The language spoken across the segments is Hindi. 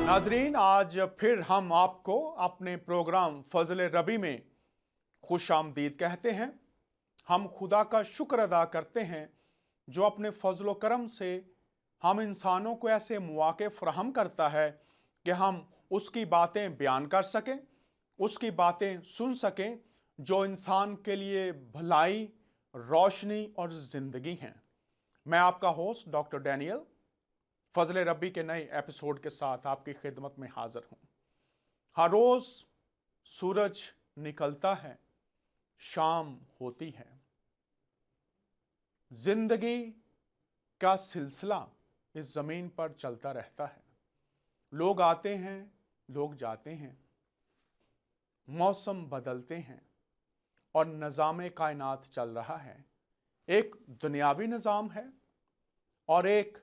नाजरीन, आज फिर हम आपको अपने प्रोग्राम फजल रबी में खुश आमदीद कहते हैं। हम खुदा का शुक्र अदा करते हैं जो अपने फजल करम से हम इंसानों को ऐसे मौके फराहम करता है कि हम उसकी बातें बयान कर सकें, उसकी बातें सुन सकें जो इंसान के लिए भलाई, रोशनी और ज़िंदगी हैं। मैं आपका होस्ट डॉक्टर डैनियल फजल रब्बी के नए एपिसोड के साथ आपकी खिदमत में हाजिर हूं। हर रोज सूरज निकलता है, शाम होती है। जिंदगी का सिलसिला इस जमीन पर चलता रहता है। लोग आते हैं, लोग जाते हैं, मौसम बदलते हैं और निज़ाम कायनात चल रहा है। एक दुनियावी निज़ाम है और एक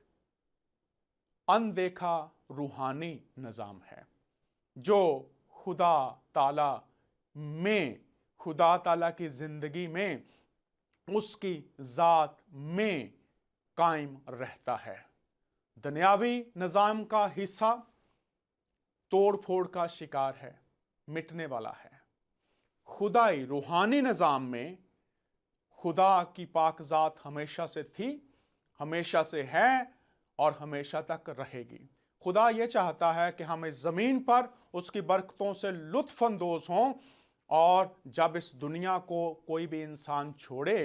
अनदेखा रूहानी निज़ाम है जो खुदा ताला में, खुदा ताला की ज़िंदगी में, उसकी ज़ात में कायम रहता है। दुनियावी निज़ाम का हिस्सा तोड़ फोड़ का शिकार है, मिटने वाला है। खुदाई रूहानी निज़ाम में खुदा की पाक ज़ात हमेशा से थी, हमेशा से है और हमेशा तक रहेगी। खुदा ये चाहता है कि हम इस ज़मीन पर उसकी बरकतों से लुत्फ़अंदोज़ हों और जब इस दुनिया को कोई भी इंसान छोड़े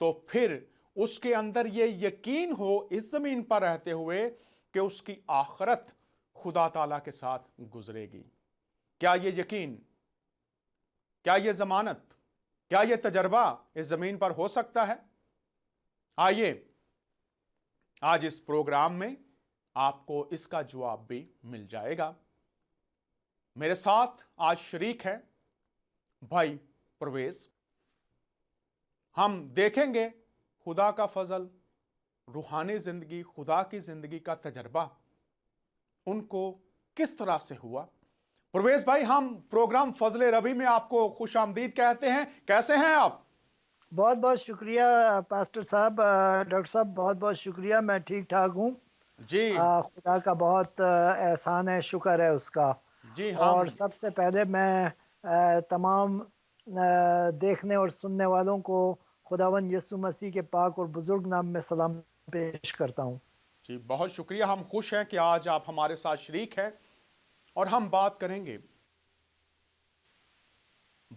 तो फिर उसके अंदर ये यकीन हो इस ज़मीन पर रहते हुए कि उसकी आखिरत खुदा ताला के साथ गुजरेगी। क्या ये यकीन, क्या ये ज़मानत, क्या ये तजर्बा इस ज़मीन पर हो सकता है? आइए आज इस प्रोग्राम में आपको इसका जवाब भी मिल जाएगा। मेरे साथ आज शरीक है भाई परवेज। हम देखेंगे खुदा का फजल, रूहानी जिंदगी, खुदा की जिंदगी का तजर्बा उनको किस तरह से हुआ। परवेज भाई, हम प्रोग्राम फजल रबी में आपको खुश आमदीद कहते हैं। कैसे हैं आप? बहुत बहुत शुक्रिया पास्टर साहब, डॉक्टर साहब, बहुत बहुत शुक्रिया। मैं ठीक ठाक हूँ। जी खुदा का बहुत एहसान है, शुक्र है उसका। जी। और हम सबसे पहले मैं तमाम देखने और सुनने वालों को खुदावन यीशु मसीह के पाक और बुजुर्ग नाम में सलाम पेश करता हूँ। जी, बहुत शुक्रिया। हम खुश हैं कि आज आप हमारे साथ शरीक हैं और हम बात करेंगे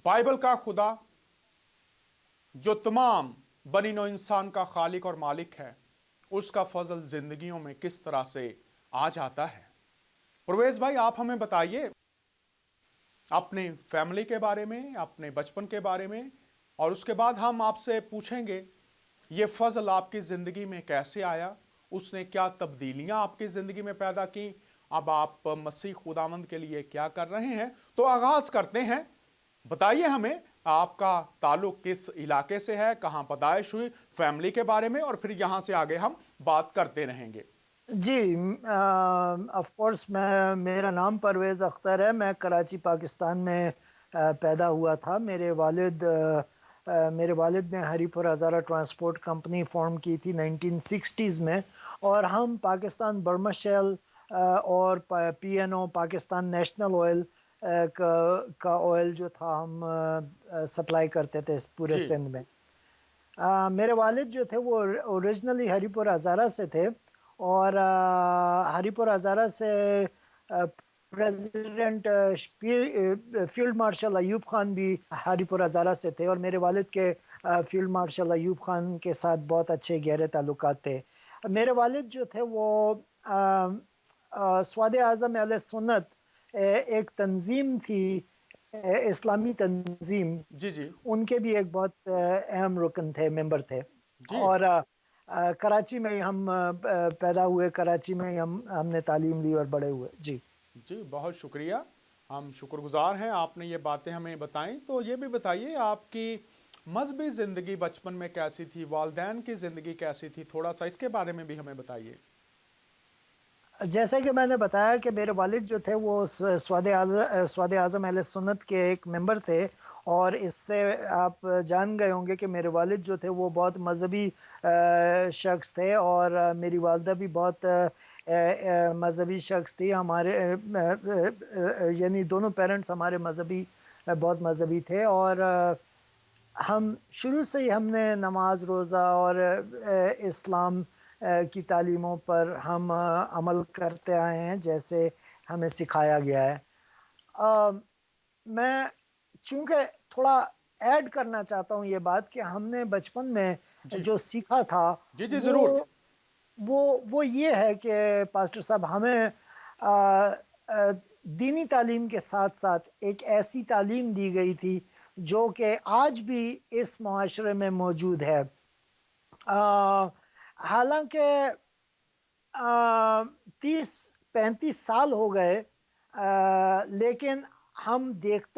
बाइबल का खुदा जो तमाम बनी नौ इंसान का खालिक और मालिक है, उसका फजल जिंदगियों में किस तरह से आ जाता है। परवेज भाई, आप हमें बताइए अपने फैमिली के बारे में, अपने बचपन के बारे में, और उसके बाद हम आपसे पूछेंगे ये फजल आपकी ज़िंदगी में कैसे आया, उसने क्या तब्दीलियां आपकी ज़िंदगी में पैदा की, अब आप मसीह खुदावंद के लिए क्या कर रहे हैं। तो आगाज़ करते हैं। बताइए हमें आपका ताल्लुक किस इलाके से है, कहाँ पैदाइश हुई, फैमिली के बारे में, और फिर यहाँ से आगे हम बात करते रहेंगे। जी, ऑफ कोर्स मेरा नाम परवेज़ अख्तर है। मैं कराची पाकिस्तान में पैदा हुआ था। मेरे वालिद ने हरीपुर हज़ारा ट्रांसपोर्ट कंपनी फॉर्म की थी 1960s में, और हम पाकिस्तान बर्मा शेल और पीएनओ पाकिस्तान नेशनल ऑयल का ऑयल जो था हम सप्लाई करते थे पूरे जी सिंध में। मेरे वालिद जो थे वो ओरिजिनली हरीपुर हज़ारा से थे, और हरीपुर हज़ारा से president field marshal Ayub Khan भी हरीपुर हज़ारा से थे, और मेरे वालिद के फील्ड मार्शल अयूब खान के साथ बहुत अच्छे गहरे ताल्लुकात थे। मेरे वालिद जो थे वो स्वादे आज़म अहले सुन्नत एक तंजीम थी, इस्लामी तंजीम, जी जी उनके भी एक बहुत अहम रुकन थे, मेंबर थे। जी और कराची में ही हम पैदा हुए, कराची में ही हमने तालीम ली और बड़े हुए। जी जी, बहुत शुक्रिया। हम शुक्रगुजार हैं आपने ये बातें हमें बताई। तो ये भी बताइए आपकी मजहबी ज़िंदगी बचपन में कैसी थी, वालदैन की ज़िंदगी कैसी थी, थोड़ा सा इसके बारे में भी हमें बताइए। जैसे कि मैंने बताया कि मेरे वालिद जो थे वो स्वादे आज़म अहले सुन्नत के एक मेंबर थे, और इससे आप जान गए होंगे कि मेरे वालिद जो थे वो बहुत मजहबी शख्स थे, और मेरी वालदा भी बहुत मज़हबी शख्स थी। हमारे यानी दोनों पेरेंट्स हमारे मज़हबी बहुत मज़हबी थे, और हम शुरू से ही हमने नमाज रोज़ा और इस्लाम की तालीमों पर हम अमल करते आए हैं जैसे हमें सिखाया गया है। अ, मैं चूँकि थोड़ा ऐड करना चाहता हूँ ये बात कि हमने बचपन में जी जो सीखा था जी जी, वो जरूर। वो ये है कि पास्टर साहब हमें अ, अ, दीनी तालीम के साथ-साथ एक ऐसी तालीम दी गई थी जो कि आज भी इस मुआशरे में मौजूद है। हालाँकि 30-35 साल हो गए, लेकिन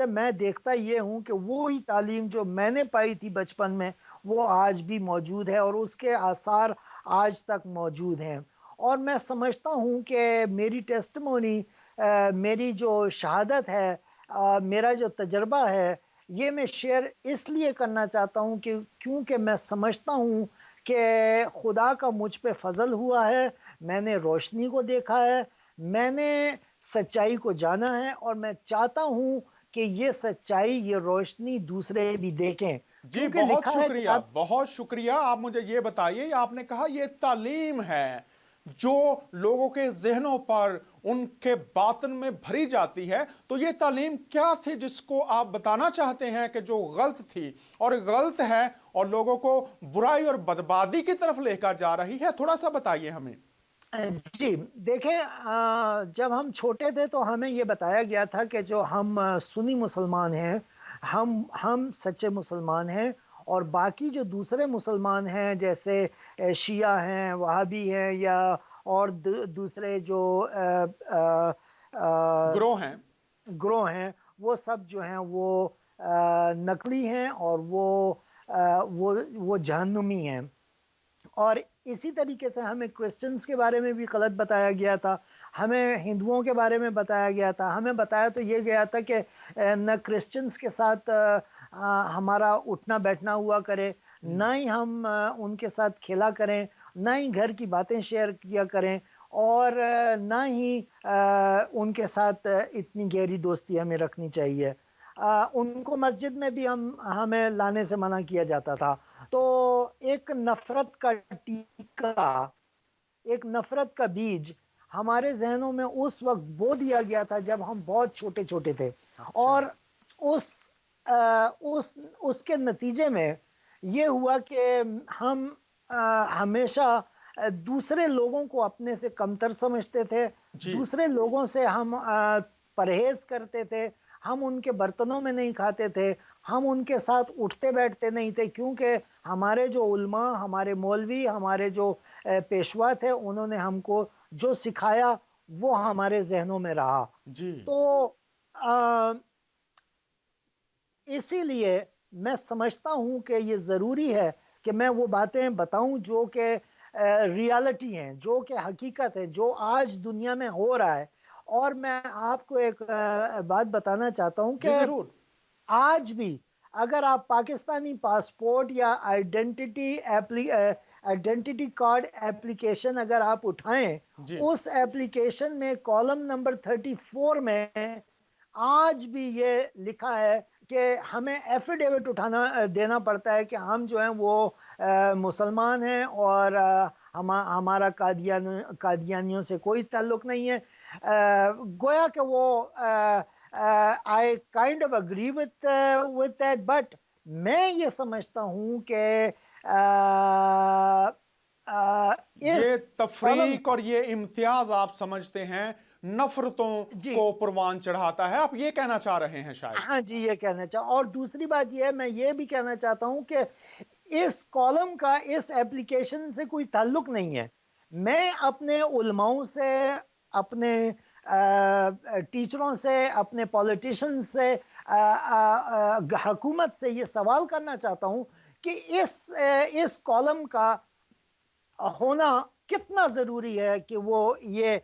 मैं देखता ये हूँ कि वो ही तालीम जो मैंने पाई थी बचपन में, वो आज भी मौजूद है और उसके आसार आज तक मौजूद हैं। और मैं समझता हूँ कि मेरी टेस्टिमोनी, मेरी जो शहादत है, मेरा जो तजर्बा है, ये मैं शेयर इसलिए करना चाहता हूँ कि क्योंकि मैं समझता हूँ कि खुदा का मुझ पे फजल हुआ है। मैंने रोशनी को देखा है, मैंने सच्चाई को जाना है, और मैं चाहता हूँ कि ये सच्चाई, ये रोशनी दूसरे भी देखें, जी क्योंकि लिखा है किताब। बहुत शुक्रिया। आप मुझे ये बताइए, आपने कहा ये तालीम है जो लोगों के जहनों पर, उनके बातन में भरी जाती है, तो ये तालीम क्या थी जिसको आप बताना चाहते हैं कि जो गलत थी और गलत है और लोगों को बुराई और बर्बादी की तरफ लेकर जा रही है? थोड़ा सा बताइए हमें। जी, देखें, जब हम छोटे थे तो हमें ये बताया गया था कि जो हम सुन्नी मुसलमान हैं, हम सच्चे मुसलमान हैं, और बाकी जो दूसरे मुसलमान हैं जैसे शिया हैं, वहाबी हैं, या और दूसरे जो ग्रोह हैं। ग्रोह हैं, वो सब जो हैं वो नकली हैं, और वो जहन्नुमी हैं। और इसी तरीके से हमें क्रिश्चियंस के बारे में भी गलत बताया गया था, हमें हिंदुओं के बारे में बताया गया था। हमें बताया तो ये गया था कि न क्रिश्चियंस के साथ हमारा उठना बैठना हुआ करे, ना ही हम उनके साथ खेला करें, ना ही घर की बातें शेयर किया करें, और ना ही उनके साथ इतनी गहरी दोस्ती हमें रखनी चाहिए। उनको मस्जिद में भी हमें लाने से मना किया जाता था। तो एक नफ़रत का टीका, एक नफ़रत का बीज हमारे ज़हनों में उस वक़्त बो दिया गया था जब हम बहुत छोटे-छोटे थे। अच्छा। और उस उसके नतीजे में ये हुआ कि हम अ, हमेशा दूसरे लोगों को अपने से कमतर समझते थे, जी दूसरे लोगों से हम परहेज़ करते थे, हम उनके बर्तनों में नहीं खाते थे, हम उनके साथ उठते-बैठते नहीं थे, क्योंकि हमारे जो उलमा, हमारे मौलवी, हमारे जो पेशवा थे, उन्होंने हमको जो सिखाया वो हमारे ज़हनों में रहा। जी तो अ, इसीलिए मैं समझता हूँ कि ये ज़रूरी है कि मैं वो बातें बताऊँ जो कि रियलिटी हैं, जो कि हकीकत है, जो आज दुनिया में हो रहा है। और मैं आपको एक बात बताना चाहता हूँ जी, कि जरूर। आज भी अगर आप पाकिस्तानी पासपोर्ट या आइडेंटिटी कार्ड एप्लीकेशन अगर आप उठाएं, जी उस एप्लीकेशन में कॉलम नंबर 34 में आज भी ये लिखा है कि हमें एफिडेविट देना पड़ता है कि हम जो हैं वो मुसलमान हैं, और हमारा कादियानियों से कोई ताल्लुक नहीं है। गोया कि वो I kind of agree with that, but मैं ये समझता हूँ कि ये इस कॉलम तफरीक और ये इम्तियाज आप समझते हैं नफरतों जी, को परवान चढ़ाता है, आप ये कहना चाह रहे हैं शायद। हाँ जी, ये कहना चाह, और दूसरी बात ये है, मैं ये भी कहना चाहता हूँ कि इस कॉलम का इस एप्लीकेशन से कोई ताल्लुक नहीं है। मैं अपने उलमाओं से, अपने टीचरों से, अपने पॉलिटिशियन से, हुकूमत से ये सवाल करना चाहता हूँ कि इस कॉलम का होना कितना ज़रूरी है, कि वो ये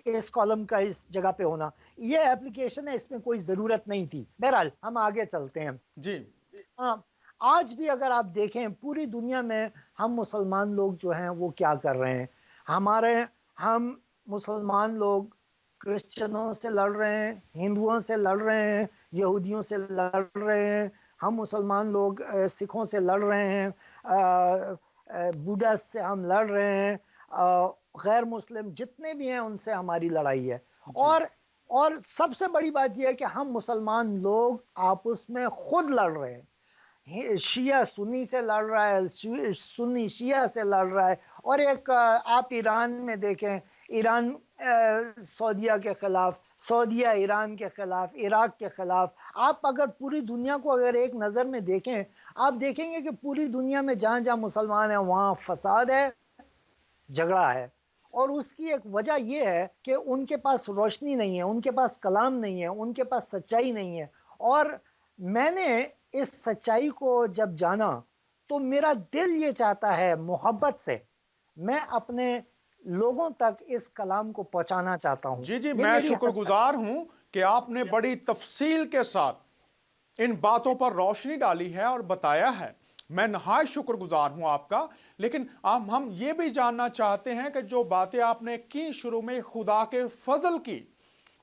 इस कॉलम का इस जगह पे होना। ये एप्लीकेशन है, इसमें कोई ज़रूरत नहीं थी। बहरहाल हम आगे चलते हैं। जी हाँ, आज भी अगर आप देखें पूरी दुनिया में हम मुसलमान लोग जो हैं वो क्या कर रहे हैं। हमारे हम मुसलमान लोग क्रिश्चियनों से लड़ रहे हैं, हिंदुओं से लड़ रहे हैं, यहूदियों से लड़ रहे हैं, हम मुसलमान लोग सिखों से लड़ रहे हैं, बुद्धा से हम लड़ रहे हैं, गैर मुस्लिम जितने भी हैं उनसे हमारी लड़ाई है। जी और सबसे बड़ी बात यह है कि हम मुसलमान लोग आपस में खुद लड़ रहे हैं। शिया सुन्नी से लड़ रहा है, सुन्नी शिया से लड़ रहा है। और एक आप ईरान में देखें, ईरान सऊदिया के खिलाफ, सऊदिया ईरान के खिलाफ, इराक के खिलाफ। आप अगर पूरी दुनिया को अगर एक नज़र में देखें, आप देखेंगे कि पूरी दुनिया में जहाँ जहाँ मुसलमान हैं वहाँ फसाद है, झगड़ा है। और उसकी एक वजह यह है कि उनके पास रोशनी नहीं है, उनके पास कलाम नहीं है, उनके पास सच्चाई नहीं है। और मैंने इस सच्चाई को जब जाना तो मेरा दिल ये चाहता है, मोहब्बत से मैं अपने लोगों तक इस कलाम को पहुंचाना चाहता हूं। जी जी, ये मैं मेरी शुक्रगुजार हूं कि आपने बड़ी तफसील के साथ इन बातों पर रोशनी डाली है और बताया है। मैं नहायत शुक्रगुजार हूं आपका। लेकिन हम ये भी जानना चाहते हैं कि जो बातें आपने की शुरू में खुदा के फजल की,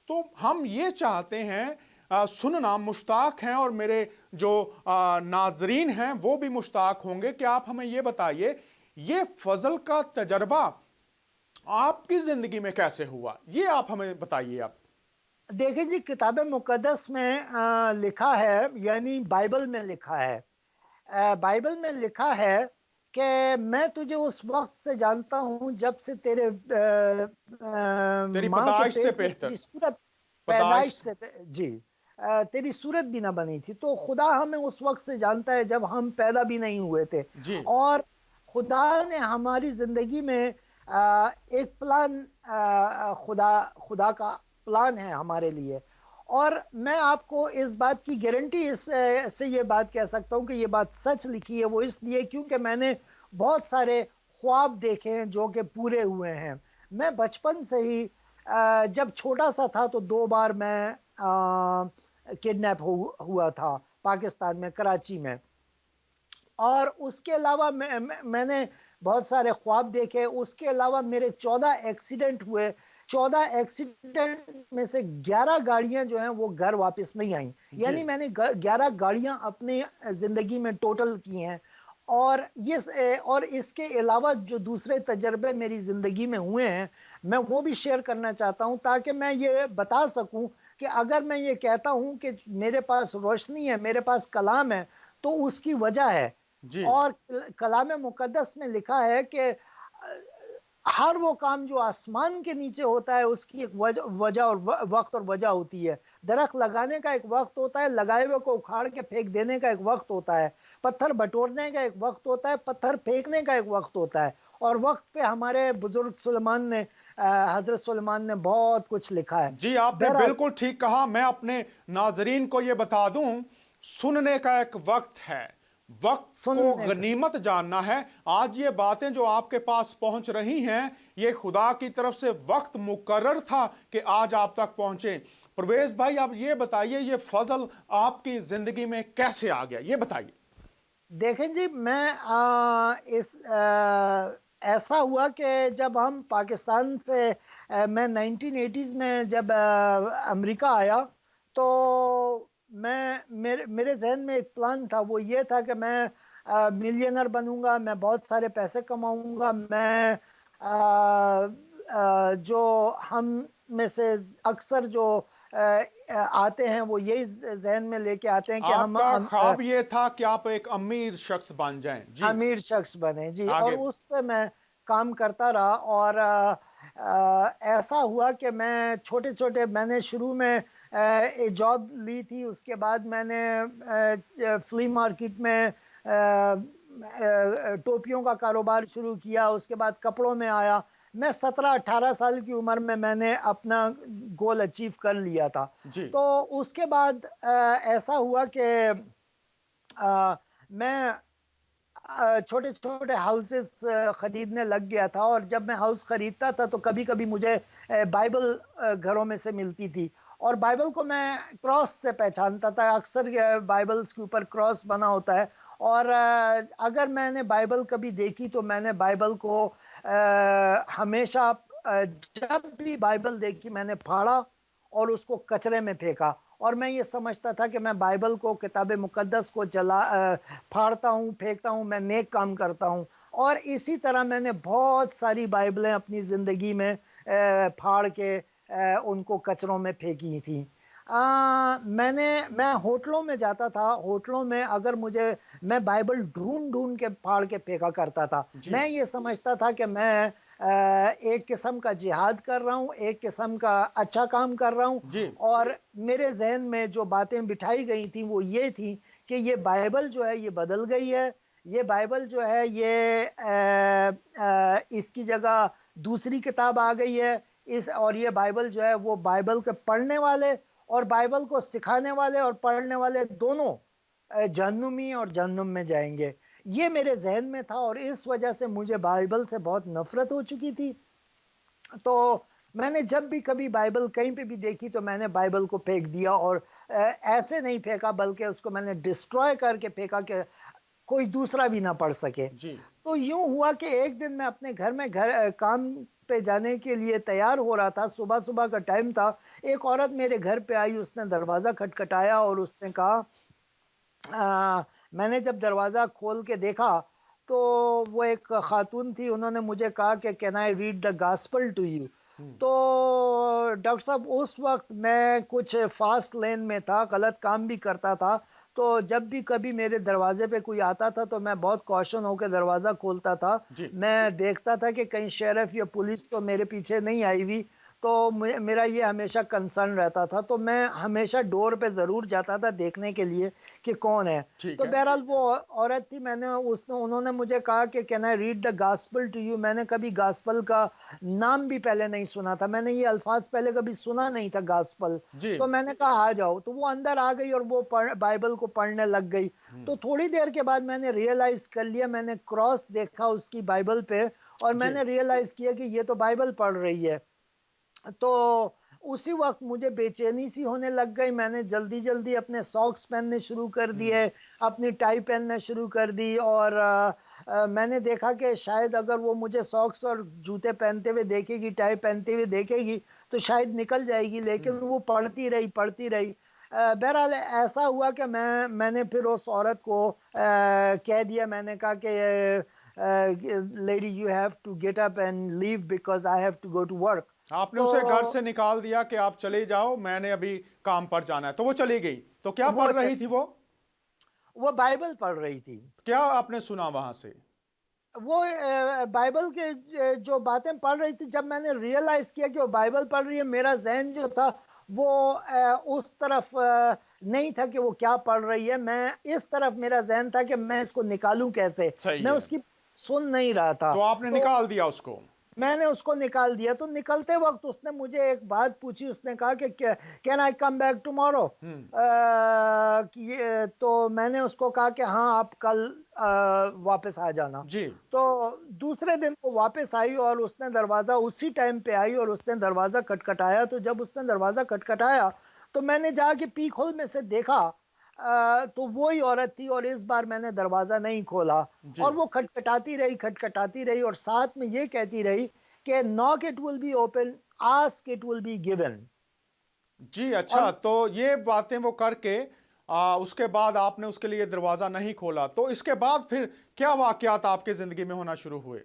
तो हम ये चाहते हैं सुनना, मुश्ताक हैं, और मेरे जो नाजरीन हैं वो भी मुश्ताक होंगे कि आप हमें ये बताइए, ये फजल का तजर्बा आपकी जिंदगी में कैसे हुआ, ये आप हमें बताइए। आप देखिए जी, किताब मुकद्दस में लिखा है, यानी बाइबल में लिखा है, बाइबल में लिखा है कि मैं तुझे उस वक्त से जानता हूं जब से तेरे तेरी माँ के पैदाइश से पेट में बेहतर तेरी सूरत, पैदाइश पैदाइश। से जी, तेरी सूरत भी ना बनी थी। तो खुदा हमें उस वक्त से जानता है जब हम पैदा भी नहीं हुए थे। जी और खुदा ने हमारी जिंदगी में एक प्लान, खुदा खुदा का प्लान है हमारे लिए। और मैं आपको इस बात की गारंटी इस से ये बात कह सकता हूँ कि ये बात सच लिखी है, वो इसलिए क्योंकि मैंने बहुत सारे ख्वाब देखे हैं जो कि पूरे हुए हैं। मैं बचपन से ही जब छोटा सा था तो 2 बार मैं किडनैप हुआ था पाकिस्तान में, कराची में। और उसके अलावा मैंने बहुत सारे ख्वाब देखे। उसके अलावा मेरे 14 एक्सीडेंट हुए। 14 एक्सीडेंट में से 11 गाड़ियां जो हैं वो घर वापस नहीं आई। जी यानी मैंने 11 गाड़ियां अपने जिंदगी में टोटल की हैं। और इसके अलावा जो दूसरे तजर्बे मेरी ज़िंदगी में हुए हैं, मैं वो भी शेयर करना चाहता हूँ, ताकि मैं ये बता सकूँ कि अगर मैं ये कहता हूँ कि मेरे पास रोशनी है, मेरे पास कलाम है, तो उसकी वजह है। जी और कलाम मुकद्दस में लिखा है कि हर वो काम जो आसमान के नीचे होता है उसकी एक वजह और वक्त और वजह होती है। दरख्त लगाने का एक वक्त होता है, लगाए हुए को उखाड़ के फेंक देने का एक वक्त होता है। पत्थर बटोरने का एक वक्त होता है, पत्थर फेंकने का एक वक्त होता है। और वक्त पे हमारे बुजुर्ग सुलेमान ने, हजरत सुलेमान ने बहुत कुछ लिखा है। जी, आपने बहरहाल, बिल्कुल ठीक कहा। मैं अपने नाजरीन को यह बता दूं, सुनने का एक वक्त है, वक्त को सुनने का, गनीमत जानना है। आज ये बातें जो आपके पास पहुंच रही हैं, ये खुदा की तरफ से वक्त मुकर्रर था कि आज आप तक पहुंचे। परवेज भाई, आप ये बताइए, ये फजल आपकी जिंदगी में कैसे आ गया, ये बताइए। देखें जी, मैं ऐसा हुआ कि जब हम पाकिस्तान से, मैं 1980s में जब अमेरिका आया, तो मेरे जहन में एक प्लान था। वो ये था कि मैं मिलियनर बनूंगा, मैं बहुत सारे पैसे कमाऊंगा। मैं जो हम में से अक्सर जो आते हैं वो यही जहन में लेके आते हैं कि आपका ख्वाब ये था कि आप एक अमीर शख्स बन जाएं। जी, अमीर शख्स बने जी। और आगे। उस पे मैं काम करता रहा। और ऐसा हुआ कि मैं छोटे छोटे, मैंने शुरू में एक जॉब ली थी। उसके बाद मैंने फ्ली मार्केट में टोपियों का कारोबार शुरू किया। उसके बाद कपड़ों में आया। मैं 17-18 साल की उम्र में मैंने अपना गोल अचीव कर लिया था। जी तो उसके बाद ऐसा हुआ कि मैं छोटे छोटे हाउसेस खरीदने लग गया था। और जब मैं हाउस खरीदता था तो कभी कभी मुझे बाइबल घरों में से मिलती थी। और बाइबल को मैं क्रॉस से पहचानता था। अक्सर बाइबल्स के ऊपर क्रॉस बना होता है। और अगर मैंने बाइबल कभी देखी तो मैंने बाइबल को हमेशा जब भी बाइबल देखी मैंने फाड़ा और उसको कचरे में फेंका। और मैं ये समझता था कि मैं बाइबल को, किताब मुकद्दस को फाड़ता हूँ, फेंकता हूँ, मैं नेक काम करता हूँ। और इसी तरह मैंने बहुत सारी बाइबलें अपनी ज़िंदगी में फाड़ के उनको कचरों में फेंकी थी। मैं होटलों में जाता था, होटलों में अगर मैं बाइबल ढूंढ-ढूंढ के फाड़ के फेंका करता था। जी, मैं ये समझता था कि मैं एक किस्म का जिहाद कर रहा हूँ, एक किस्म का अच्छा काम कर रहा हूँ। जी, और मेरे ज़हन में जो बातें बिठाई गई थी वो ये थी कि ये बाइबल जो है ये बदल गई है। ये बाइबल जो है ये इसकी जगह दूसरी किताब आ गई है। और ये बाइबल जो है वो बाइबल के पढ़ने वाले और बाइबल को सिखाने वाले और पढ़ने वाले दोनों जहन्नुमी और जहन्नुम में जाएंगे। ये मेरे ज़हन में था और इस वजह से मुझे बाइबल से बहुत नफ़रत हो चुकी थी। तो मैंने जब भी कभी बाइबल कहीं पे भी देखी तो मैंने बाइबल को फेंक दिया। और ऐसे नहीं फेंका बल्कि उसको मैंने डिस्ट्रॉय करके फेंका कि कोई दूसरा भी ना पढ़ सके। जी, तो यूँ हुआ कि एक दिन मैं अपने घर में काम पे जाने के लिए तैयार हो रहा था, सुबह-सुबह का टाइम था। एक औरत मेरे घर पे आई, उसने दरवाज़ा खटखटाया और उसने कहा मैंने जब दरवाज़ा खोल के देखा, तो वो एक ख़ातून थी, उन्होंने मुझे कहा कि can I read the gospel to you? हुँ, तो डॉक्टर साहब उस वक़्त मैं कुछ फ़ास्ट लेन में था, गलत काम भी करता था, तो जब भी कभी मेरे दरवाज़े पे कोई आता था, तो मैं बहुत कॉशन होके दरवाज़ा खोलता था। जी, मैं देखता था कि कहीं शेरिफ़ या पुलिस तो मेरे पीछे नहीं आई हुई, तो मेरा ये हमेशा कंसर्न रहता था, तो मैं हमेशा डोर पे ज़रूर जाता था देखने के लिए कि कौन है। ठीक तो है। बहरहाल वो औरत थी, उन्होंने मुझे कहा कि can I read the gospel to you? मैंने कभी गॉस्पेल का नाम भी पहले नहीं सुना था, मैंने ये अल्फाज पहले कभी सुना नहीं था गॉस्पेल। जी, तो मैंने कहा आ जाओ, तो वो अंदर आ गई और वो बाइबल को पढ़ने लग गई। हुँ, तो थोड़ी देर के बाद मैंने रियलाइज कर लिया, मैंने क्रॉस देखा उसकी बाइबल पे और जी, मैंने रियलाइज किया कि ये तो बाइबल पढ़ रही है। तो उसी वक़्त मुझे बेचैनी सी होने लग गई, मैंने जल्दी-जल्दी अपने सॉक्स पहनने शुरू कर हुँ, दिए, अपनी टाई पहनना शुरू कर दी। और मैंने देखा कि शायद अगर वो मुझे सॉक्स और जूते पहनते हुए देखेगी, टाई पहनते हुए देखेगी, तो शायद निकल जाएगी, लेकिन हुँ, वो पढ़ती रही, पढ़ती रही। बहरहाल ऐसा हुआ कि मैंने फिर उस औरत को कह दिया, मैंने कहा कि lady you have to get up and leave because I have to go to work. आपने तो उसे घर से निकाल दिया कि आप चले जाओ, मैंने अभी काम पर जाना है, तो वो चली गई। तो क्या वो पढ़ च रही थी वो? वो बाइबल पढ़ रही थी। क्या आपने सुना वहाँ से? वो बाइबल के जो बातें पढ़ रही थी, जब मैंने रियलाइज़ किया कि वो बाइबल पढ़ रही है, मेरा ज़हन जो था वो उस तरफ नहीं था कि वो क्या पढ़ रही है। मैं इस तरफ मेरा ज़हन था कि मैं इसको निकालूँ कैसे? सही मैं है। उसकी सुन नहीं रहा था। तो आपने तो निकाल दिया उसको। मैंने उसको निकाल दिया, तो निकलते वक़्त उसने मुझे एक बात पूछी, उसने कहा कि can I come back tomorrow? हुँ, कि ये तो मैंने उसको कहा कि हाँ, आप कल वापस आ जाना। जी, तो दूसरे दिन वो वापस आई और उसने दरवाज़ा उसी टाइम पे आई और उसने दरवाज़ा खटखटाया। तो जब उसने दरवाज़ा खटखटाया, तो मैंने जाके पीक होल में से देखा, तो वही औरत थी और इस बार मैंने दरवाज़ा नहीं खोला। जी, और वो खटखटाती रही और साथ में ये कहती रही कि knock it will be open, ask it will be given. जी, अच्छा, और तो ये बातें वो करके उसके बाद आपने उसके लिए दरवाज़ा नहीं खोला, तो इसके बाद फिर क्या वाक़यात आपकी ज़िंदगी में होना शुरू हुए?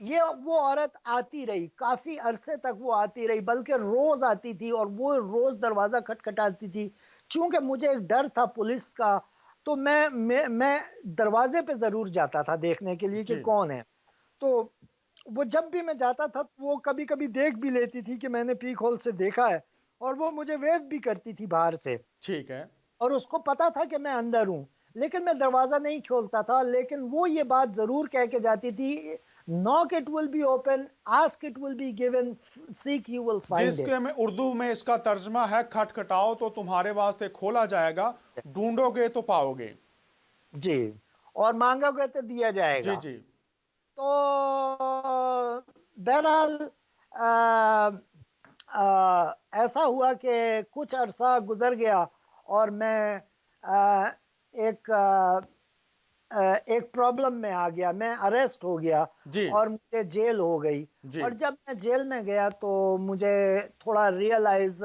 ये वो औरत आती रही, काफ़ी अरसे तक वो आती रही, बल्कि रोज़ आती थी और वो रोज़ दरवाज़ा खटखटाती थी। चूँकि मुझे एक डर था पुलिस का, तो मैं दरवाज़े पे ज़रूर जाता था देखने के लिए कि जी, कौन है। तो वो जब भी मैं जाता था, तो वो कभी-कभी देख भी लेती थी कि मैंने पीक होल से देखा है और वो मुझे वेव भी करती थी बाहर से। ठीक है। और उसको पता था कि मैं अंदर हूँ, लेकिन मैं दरवाज़ा नहीं खोलता था। लेकिन वो ये बात ज़रूर कह के जाती थी, knock it will be open, ask it will be given, seek you will find it. जिसके में उर्दू में इसका तर्जमा है खटखटाओ तो तुम्हारे वास्ते खोला जाएगा, ढूँढोगे तो पाओगे। जी, और माँगोगे तो दिया जी, जाएगा। जी, तो बहरहाल ऐसा हुआ कि कुछ अरसा गुज़र गया और मैं एक एक प्रॉब्लम में आ गया, मैं अरेस्ट हो गया जी और मुझे जेल हो गई। जी और जब मैं जेल में गया तो मुझे थोड़ा रियलाइज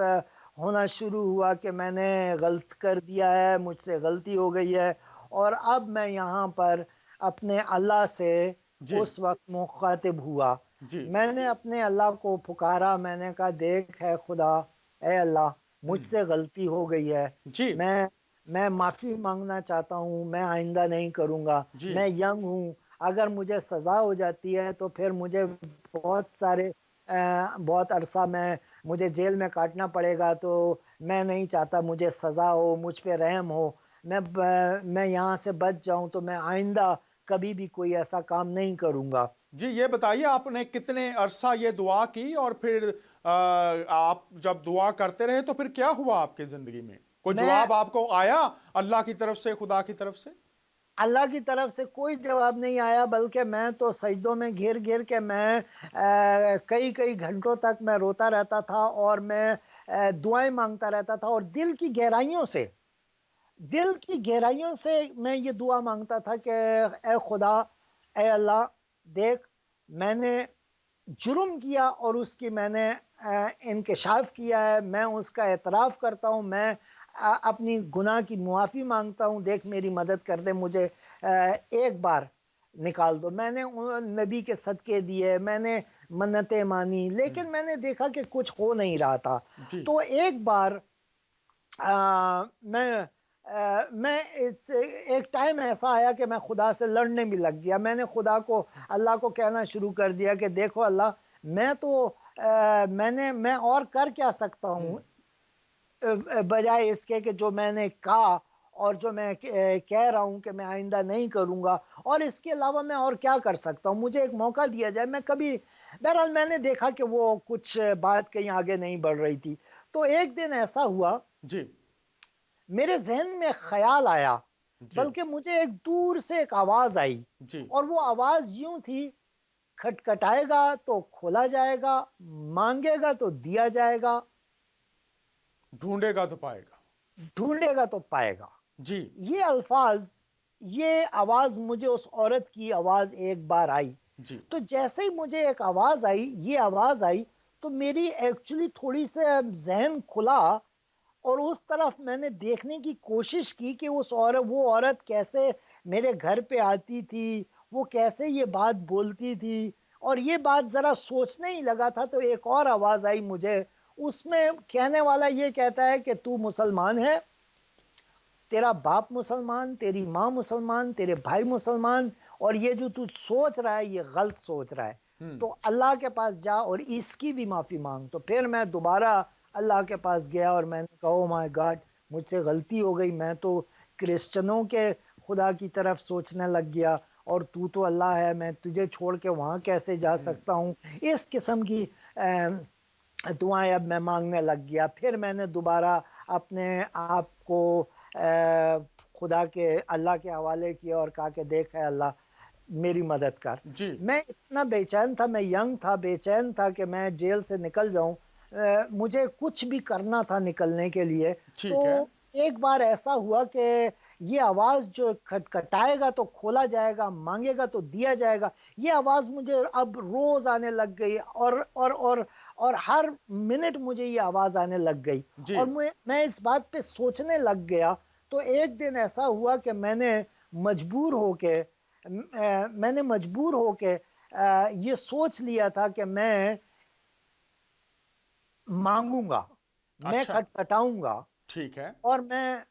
होना शुरू हुआ कि मैंने गलत कर दिया है, मुझसे गलती हो गई है। और अब मैं यहाँ पर अपने अल्लाह से जी उस वक्त मुखातिब हुआ। जी मैंने अपने अल्लाह को पुकारा, मैंने कहा देख है खुदा, ए अल्लाह, हम्म, मुझसे गलती हो गई है। जी मैं माफ़ी मांगना चाहता हूँ, मैं आइंदा नहीं करूँगा। जी मैं यंग हूँ, अगर मुझे सज़ा हो जाती है तो फिर मुझे बहुत अरसा में मुझे जेल में काटना पड़ेगा। तो मैं नहीं चाहता मुझे सज़ा हो, मुझ पे रहम हो। मैं यहाँ से बच जाऊँ तो मैं आइंदा कभी भी कोई ऐसा काम नहीं करूँगा। जी, ये बताइए आपने कितने अरसा ये दुआ की और फिर आप जब दुआ करते रहे तो फिर क्या हुआ आपकी जिंदगी में? कोई मैं जवाब आपको आया अल्लाह की तरफ से, खुदा की तरफ से? अल्लाह की तरफ से कोई जवाब नहीं आया, बल्कि मैं तो सजदों में घिर-घिर के मैं कई-कई घंटों तक मैं रोता रहता था और मैं दुआएँ माँगता रहता था। और दिल की गहराइयों से मैं ये दुआ माँगता था कि ए खुदा, ए अल्लाह, देख, मैंने जुर्म किया और उसकी मैंने इंकशाफ किया है, मैं उसका एतराफ़ करता हूँ, मैं अपनी गुनाह की मुआफ़ी माँगता हूँ, देख मेरी मदद कर दे, मुझे एक बार निकाल दो। मैंने नबी के सदक़े दिए, मैंने मन्नतें मानी, हम्म, लेकिन मैंने देखा कि कुछ हो नहीं रहा था। जी तो एक बार एक टाइम ऐसा आया कि मैं खुदा से लड़ने भी लग गया। मैंने खुदा को, अल्लाह को कहना शुरू कर दिया कि देखो अल्लाह, मैं और कर क्या सकता हूँ हम्म, बजाय इसके कि जो मैंने कहा और जो मैं कह रहा हूँ कि मैं आइंदा नहीं करूँगा। और इसके अलावा मैं और क्या कर सकता हूँ? मुझे एक मौका दिया जाए, मैं कभी। बहरहाल मैंने देखा कि वो कुछ बात कहीं आगे नहीं बढ़ रही थी। तो एक दिन ऐसा हुआ, जी मेरे ज़हन में ख़्याल आया, जी बल्कि मुझे एक दूर से एक आवाज़ आई। जी और वो आवाज़ यूँ थी, खटखटाएगा तो खोला जाएगा, माँगेगा तो दिया जाएगा, ढूंढेगा तो पाएगा। ढूँढेगा तो पाएगा। जी ये अल्फ़ाज़, ये आवाज़ मुझे उस औरत की आवाज़ एक बार आई। जी तो जैसे ही मुझे एक आवाज़ आई, ये आवाज़ आई, तो मेरी एक्चुअली थोड़ी-सी ज़हन खुला और उस तरफ मैंने देखने की कोशिश की कि वो औरत कैसे मेरे घर पे आती थी, वो कैसे ये बात बोलती थी। और ये बात ज़रा सोचने ही लगा था तो एक और आवाज़ आई मुझे, उसमें कहने वाला ये कहता है कि तू मुसलमान है, तेरा बाप मुसलमान, तेरी माँ मुसलमान, तेरे भाई मुसलमान, और ये जो तू सोच रहा है ये गलत सोच रहा है। हम्म तो अल्लाह के पास जा और इसकी भी माफ़ी मांग। तो फिर मैं दोबारा अल्लाह के पास गया और मैंने कहा, ओ माय गॉड, मुझसे गलती हो गई, मैं तो क्रिश्चियनों के खुदा की तरफ सोचने लग गया और तू तो अल्लाह है, मैं तुझे छोड़ के वहाँ कैसे जा सकता हूँ। इस किस्म की दुआएं अब मैं मांगने लग गया। फिर मैंने दोबारा अपने आप को खुदा के, अल्लाह के हवाले किया और कहा कि देख है अल्लाह, मेरी मदद कर। जी मैं इतना बेचैन था, मैं यंग था, बेचैन था कि मैं जेल से निकल जाऊं। मुझे कुछ भी करना था निकलने के लिए। तो ठीक है। एक बार ऐसा हुआ कि ये आवाज़ जो खटखटाएगा तो खोला जाएगा, मांगेगा तो दिया जाएगा, ये आवाज़ मुझे अब रोज आने लग गई और हर मिनट मुझे ये आवाज़ आने लग गई। जी और मैं इस बात पे सोचने लग गया। तो एक दिन ऐसा हुआ कि मैंने मजबूर होके ये सोच लिया था कि मैं मांगूंगा, मैं अच्छा खटखटाऊंगा ठीक है। और मैं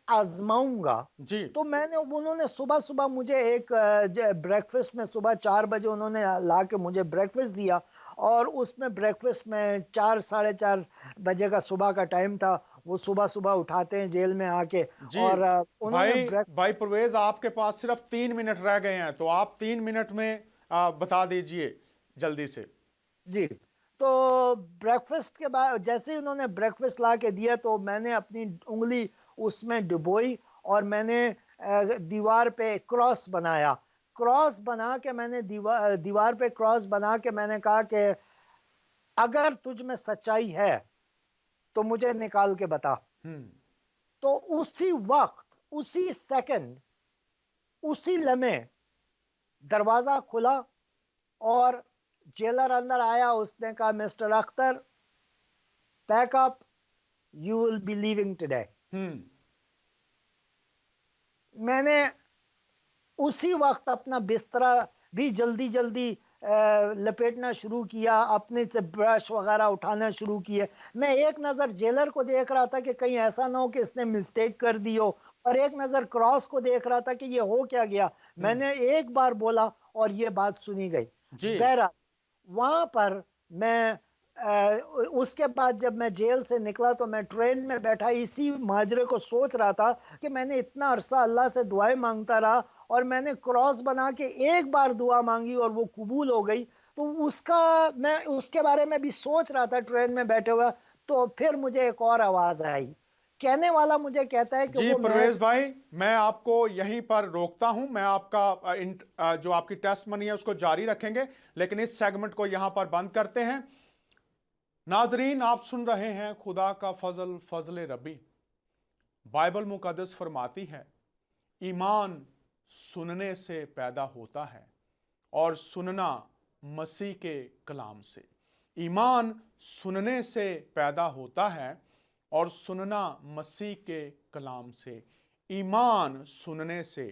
आजमाऊंगा। जी तो मैंने उन्होंने सुबह सुबह मुझे एक ब्रेकफास्ट में सुबह 4 बजे उन्होंने ला के मुझे ब्रेकफास्ट दिया। और उसमें ब्रेकफास्ट में 4 साढ़े 4 बजे का सुबह का टाइम था। वो सुबह सुबह उठाते हैं जेल में आके। जी और उन्होंने भाई ब्रेक भाई परवेज, आपके पास सिर्फ 3 मिनट रह गए हैं तो आप 3 मिनट में बता दीजिए जल्दी से। जी। तो ब्रेकफास्ट के बाद जैसे ही उन्होंने ब्रेकफास्ट ला के दिया तो मैंने अपनी उंगली उसमें डुबोई और मैंने दीवार पे क्रॉस बनाया। क्रॉस बना के मैंने दीवार पे क्रॉस बना के मैंने कहा कि अगर तुझ में सच्चाई है तो मुझे निकाल के बता। हम्म तो उसी वक्त, उसी सेकंड उसी लम्हे दरवाजा खुला और जेलर अंदर आया। उसने कहा, mister Akhtar, pack up, you will be leaving today. मैंने उसी वक्त अपना बिस्तरा भी जल्दी जल्दी लपेटना शुरू किया, अपने से ब्रश वगैरह उठाना शुरू किए। मैं एक नज़र जेलर को देख रहा था कि कहीं ऐसा ना हो कि इसने मिस्टेक कर दी हो, और एक नज़र क्रॉस को देख रहा था कि ये हो क्या गया। मैंने एक बार बोला और ये बात सुनी गई। जी। बहरहाल वहाँ पर मैं उसके बाद जब मैं जेल से निकला तो मैं ट्रेन में बैठा इसी माजरे को सोच रहा था कि मैंने इतना अरसा अल्लाह से दुआएं मांगता रहा, और मैंने क्रॉस बना के एक बार दुआ मांगी और वो कबूल हो गई। तो उसका मैं उसके बारे में भी सोच रहा था ट्रेन में बैठे हुआ। तो फिर मुझे एक और आवाज़ आई। कहने वाला मुझे कहता है कि जी वो परवेज भाई, मैं आपको यहीं पर रोकता हूं। मैं आपका जो आपकी टेस्ट मनी है उसको जारी रखेंगे, लेकिन इस सेगमेंट को यहां पर बंद करते हैं। नाजरीन, आप सुन रहे हैं खुदा का फजल, फजल रबी। बाइबल मुकद्दस फरमाती है, ईमान सुनने से पैदा होता है और सुनना मसीह के कलाम से। ईमान सुनने से पैदा होता है और सुनना मसीह के कलाम से। ईमान सुनने से।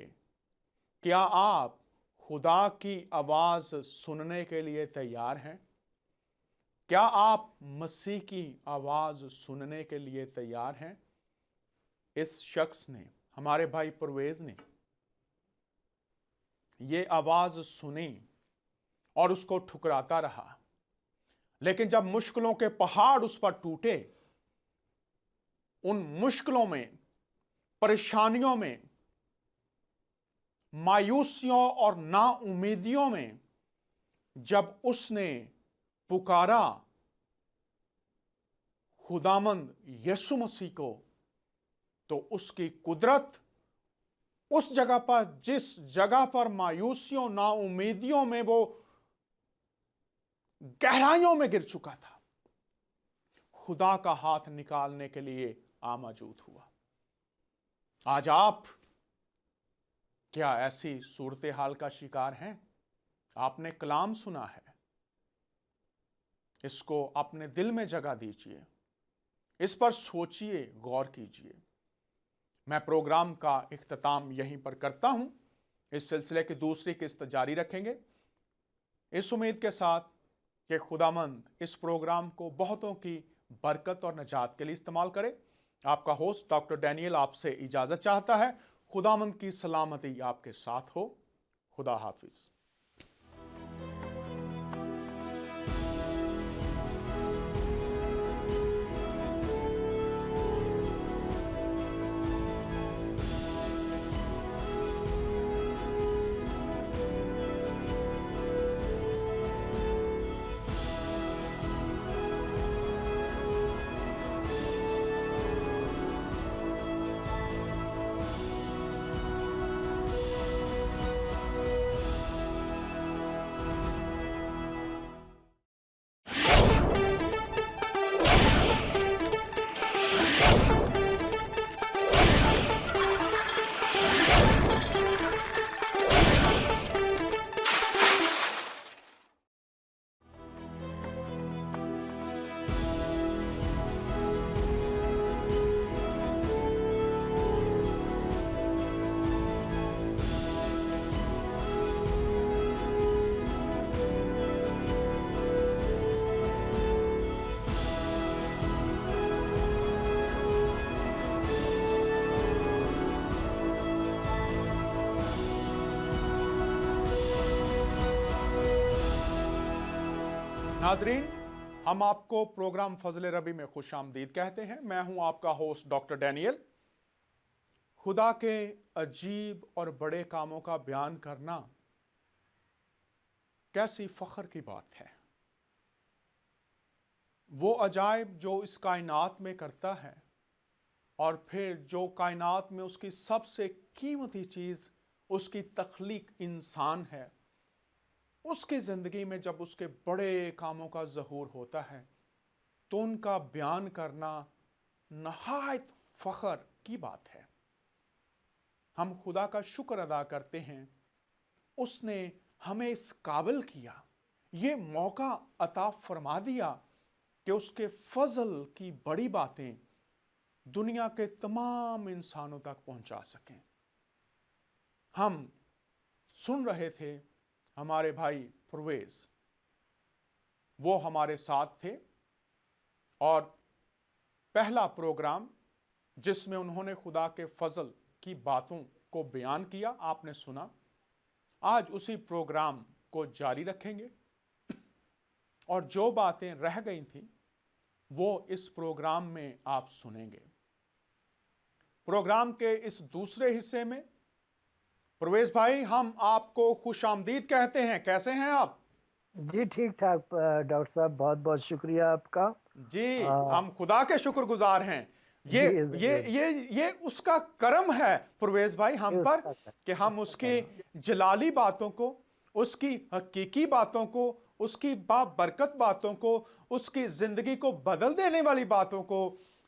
क्या आप खुदा की आवाज सुनने के लिए तैयार हैं? क्या आप मसीह की आवाज सुनने के लिए तैयार हैं? इस शख्स ने, हमारे भाई परवेज ने, ये आवाज सुनी और उसको ठुकराता रहा। लेकिन जब मुश्किलों के पहाड़ उस पर टूटे, उन मुश्किलों में, परेशानियों में, मायूसियों और नाउमीदियों में जब उसने पुकारा खुदामंद यीशु मसीह को, तो उसकी कुदरत उस जगह पर, जिस जगह पर मायूसियों, नाउमीदियों में वो गहराइयों में गिर चुका था, खुदा का हाथ निकालने के लिए आ मौजूद हुआ। आज आप क्या ऐसी सूरत हाल का शिकार हैं? आपने कलाम सुना है, इसको अपने दिल में जगह दीजिए, इस पर सोचिए, गौर कीजिए। मैं प्रोग्राम का इख्तिताम यहीं पर करता हूं। इस सिलसिले की दूसरी किस्त जारी रखेंगे, इस उम्मीद के साथ कि खुदामंद इस प्रोग्राम को बहुतों की बरकत और निजात के लिए इस्तेमाल करे। आपका होस्ट डॉक्टर डैनियल आपसे इजाजत चाहता है। खुदामंद की सलामती आपके साथ हो। खुदा हाफिज। नाजरीन, हम आपको प्रोग्राम फजल रबी में खुश आमदीद कहते हैं। मैं हूं आपका होस्ट डॉक्टर डैनियल। खुदा के अजीब और बड़े कामों का बयान करना कैसी फख्र की बात है। वो अजायब जो इस कायनात में करता है, और फिर जो कायनात में उसकी सबसे कीमती चीज़, उसकी तख्लीक इंसान है, उसकी ज़िंदगी में जब उसके बड़े कामों का ज़हूर होता है तो उनका बयान करना नहायत फ़ख्र की बात है। हम खुदा का शुक्र अदा करते हैं, उसने हमें इस काबिल किया, ये मौका अता फरमा दिया कि उसके फजल की बड़ी बातें दुनिया के तमाम इंसानों तक पहुंचा सकें। हम सुन रहे थे हमारे भाई परवेज, वो हमारे साथ थे और पहला प्रोग्राम जिसमें उन्होंने खुदा के फजल की बातों को बयान किया आपने सुना। आज उसी प्रोग्राम को जारी रखेंगे और जो बातें रह गई थी वो इस प्रोग्राम में आप सुनेंगे। प्रोग्राम के इस दूसरे हिस्से में परवेज भाई, हम आपको खुशामदीद कहते हैं। कैसे हैं आप? जी ठीक ठाक डॉक्टर साहब, बहुत बहुत शुक्रिया आपका। जी, आ, हम खुदा के शुक्रगुजार हैं। ये जी ये जरूर। ये ये उसका करम है परवेज भाई हम ये पर कि हम उसका उसकी करम। जलाली बातों को, उसकी हकीकी बातों को, उसकी बाबरकत बातों को, उसकी जिंदगी को बदल देने वाली बातों को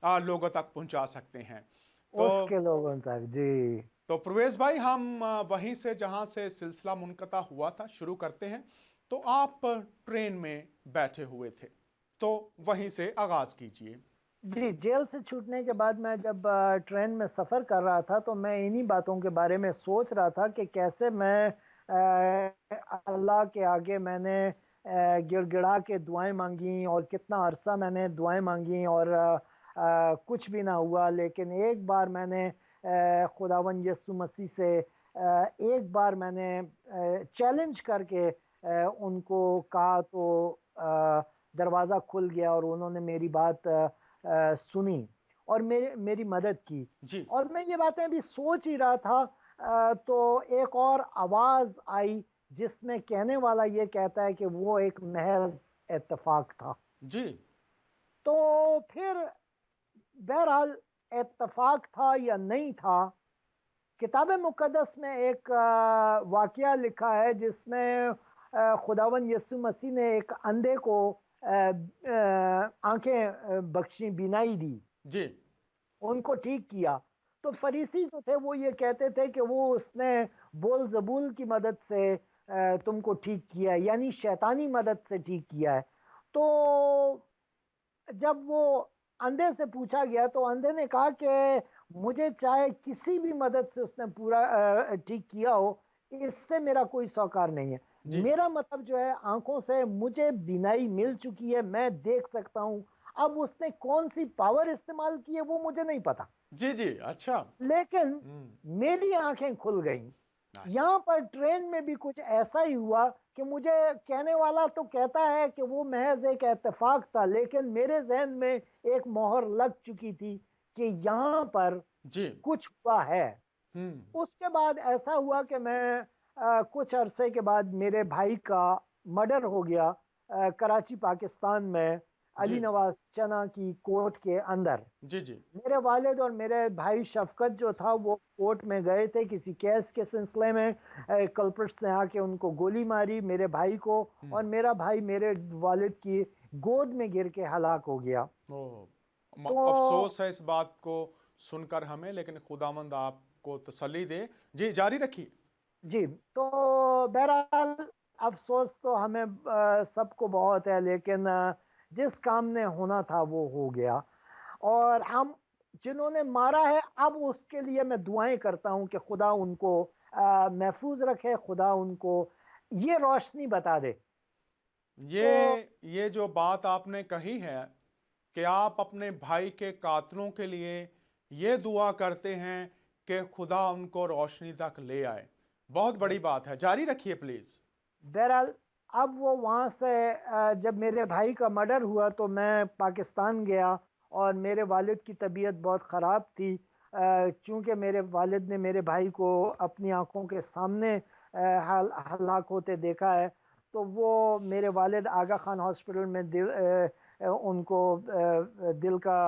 लोगों तक पहुंचा सकते हैं। तो उसके लोगों तक जी। परवेज भाई, हम वहीं से जहां से सिलसिला मुनक़ता हुआ था शुरू करते हैं। तो आप ट्रेन में बैठे हुए थे, तो वहीं से आगाज कीजिए। जी, जेल से छूटने के बाद मैं जब ट्रेन में सफ़र कर रहा था तो मैं इन्हीं बातों के बारे में सोच रहा था कि कैसे मैं अल्लाह के आगे मैंने गिड़गिड़ा के दुआएं मांगी और कितना अरसा मैंने दुआएं मांगी और कुछ भी ना हुआ। लेकिन एक बार मैंने खुदावंद यीशु मसीह से एक बार मैंने चैलेंज करके उनको कहा तो दरवाज़ा खुल गया और उन्होंने मेरी बात सुनी और मेरी मदद की। जी और मैं ये बातें अभी सोच ही रहा था तो एक और आवाज़ आई जिसमें कहने वाला ये कहता है कि वो एक महज इत्तेफाक था। जी तो फिर बहरहाल इत्तेफाक था या नहीं था, किताब मुक़द्दस में एक वाक़या लिखा है जिसमें खुदावंद यीशु मसीह ने एक अंधे को आंखें बख्शी, बीनाई दी, जी उनको ठीक किया। तो फरीसी जो थे वो ये कहते थे कि वो उसने बोल ज़बूल की मदद से तुमको ठीक किया है, यानी शैतानी मदद से ठीक किया है। तो जब वो अंधे से पूछा गया तो अंधे ने कहा कि मुझे चाहे किसी भी मदद से उसने पूरा ठीक किया हो, इससे मेरा कोई सौकार नहीं है। जी मेरा मतलब जो है, आंखों से मुझे बीनाई मिल चुकी है, मैं देख सकता हूँ। अब उसने कौन सी पावर इस्तेमाल की है वो मुझे नहीं पता, जी जी। अच्छा। लेकिन हम्म। मेरी आंखें खुल गईं। अच्छा। यहाँ पर ट्रेन में भी कुछ ऐसा ही हुआ कि मुझे कहने वाला तो कहता है कि वो महज एक इत्तेफाक था, लेकिन मेरे जहन में एक मोहर लग चुकी थी कि यहाँ पर जी। कुछ हुआ है। हम्म। उसके बाद ऐसा हुआ कि मैं कुछ अरसे के बाद मेरे भाई का मर्डर हो गया कराची पाकिस्तान में, जी अली नवाज चना की कोर्ट के अंदर। जी जी मेरे वालिद और मेरे भाई शफकत जो था वो कोर्ट में गए थे किसी केस के सिलसिले में। कल्प्रिट्स ने आके उनको गोली मारी मेरे भाई को, हम्म। और मेरा भाई मेरे वालिद की गोद में गिर के हलाक हो गया। ओह, तो अफसोस है इस बात को सुनकर हमें, लेकिन खुदावंद आपको तसल्ली दे। जी, जारी रखिए। जी, तो बहरहाल अफसोस तो हमें सबको बहुत है, लेकिन जिस काम ने होना था वो हो गया। और हम जिन्होंने मारा है, अब उसके लिए मैं दुआएं करता हूं कि खुदा उनको महफूज रखे, खुदा उनको ये रोशनी बता दे। तो ये जो बात आपने कही है कि आप अपने भाई के कातलों के लिए ये दुआ करते हैं कि खुदा उनको रोशनी तक ले आए, बहुत बड़ी बात है। जारी रखिए प्लीज। बहरहाल अब वो वहाँ से जब मेरे भाई का मर्डर हुआ तो मैं पाकिस्तान गया और मेरे वालिद की तबीयत बहुत ख़राब थी। चूँकि मेरे वालिद ने मेरे भाई को अपनी आंखों के सामने हलाक होते देखा है, तो वो मेरे वालिद आगा खान हॉस्पिटल में उनको दिल का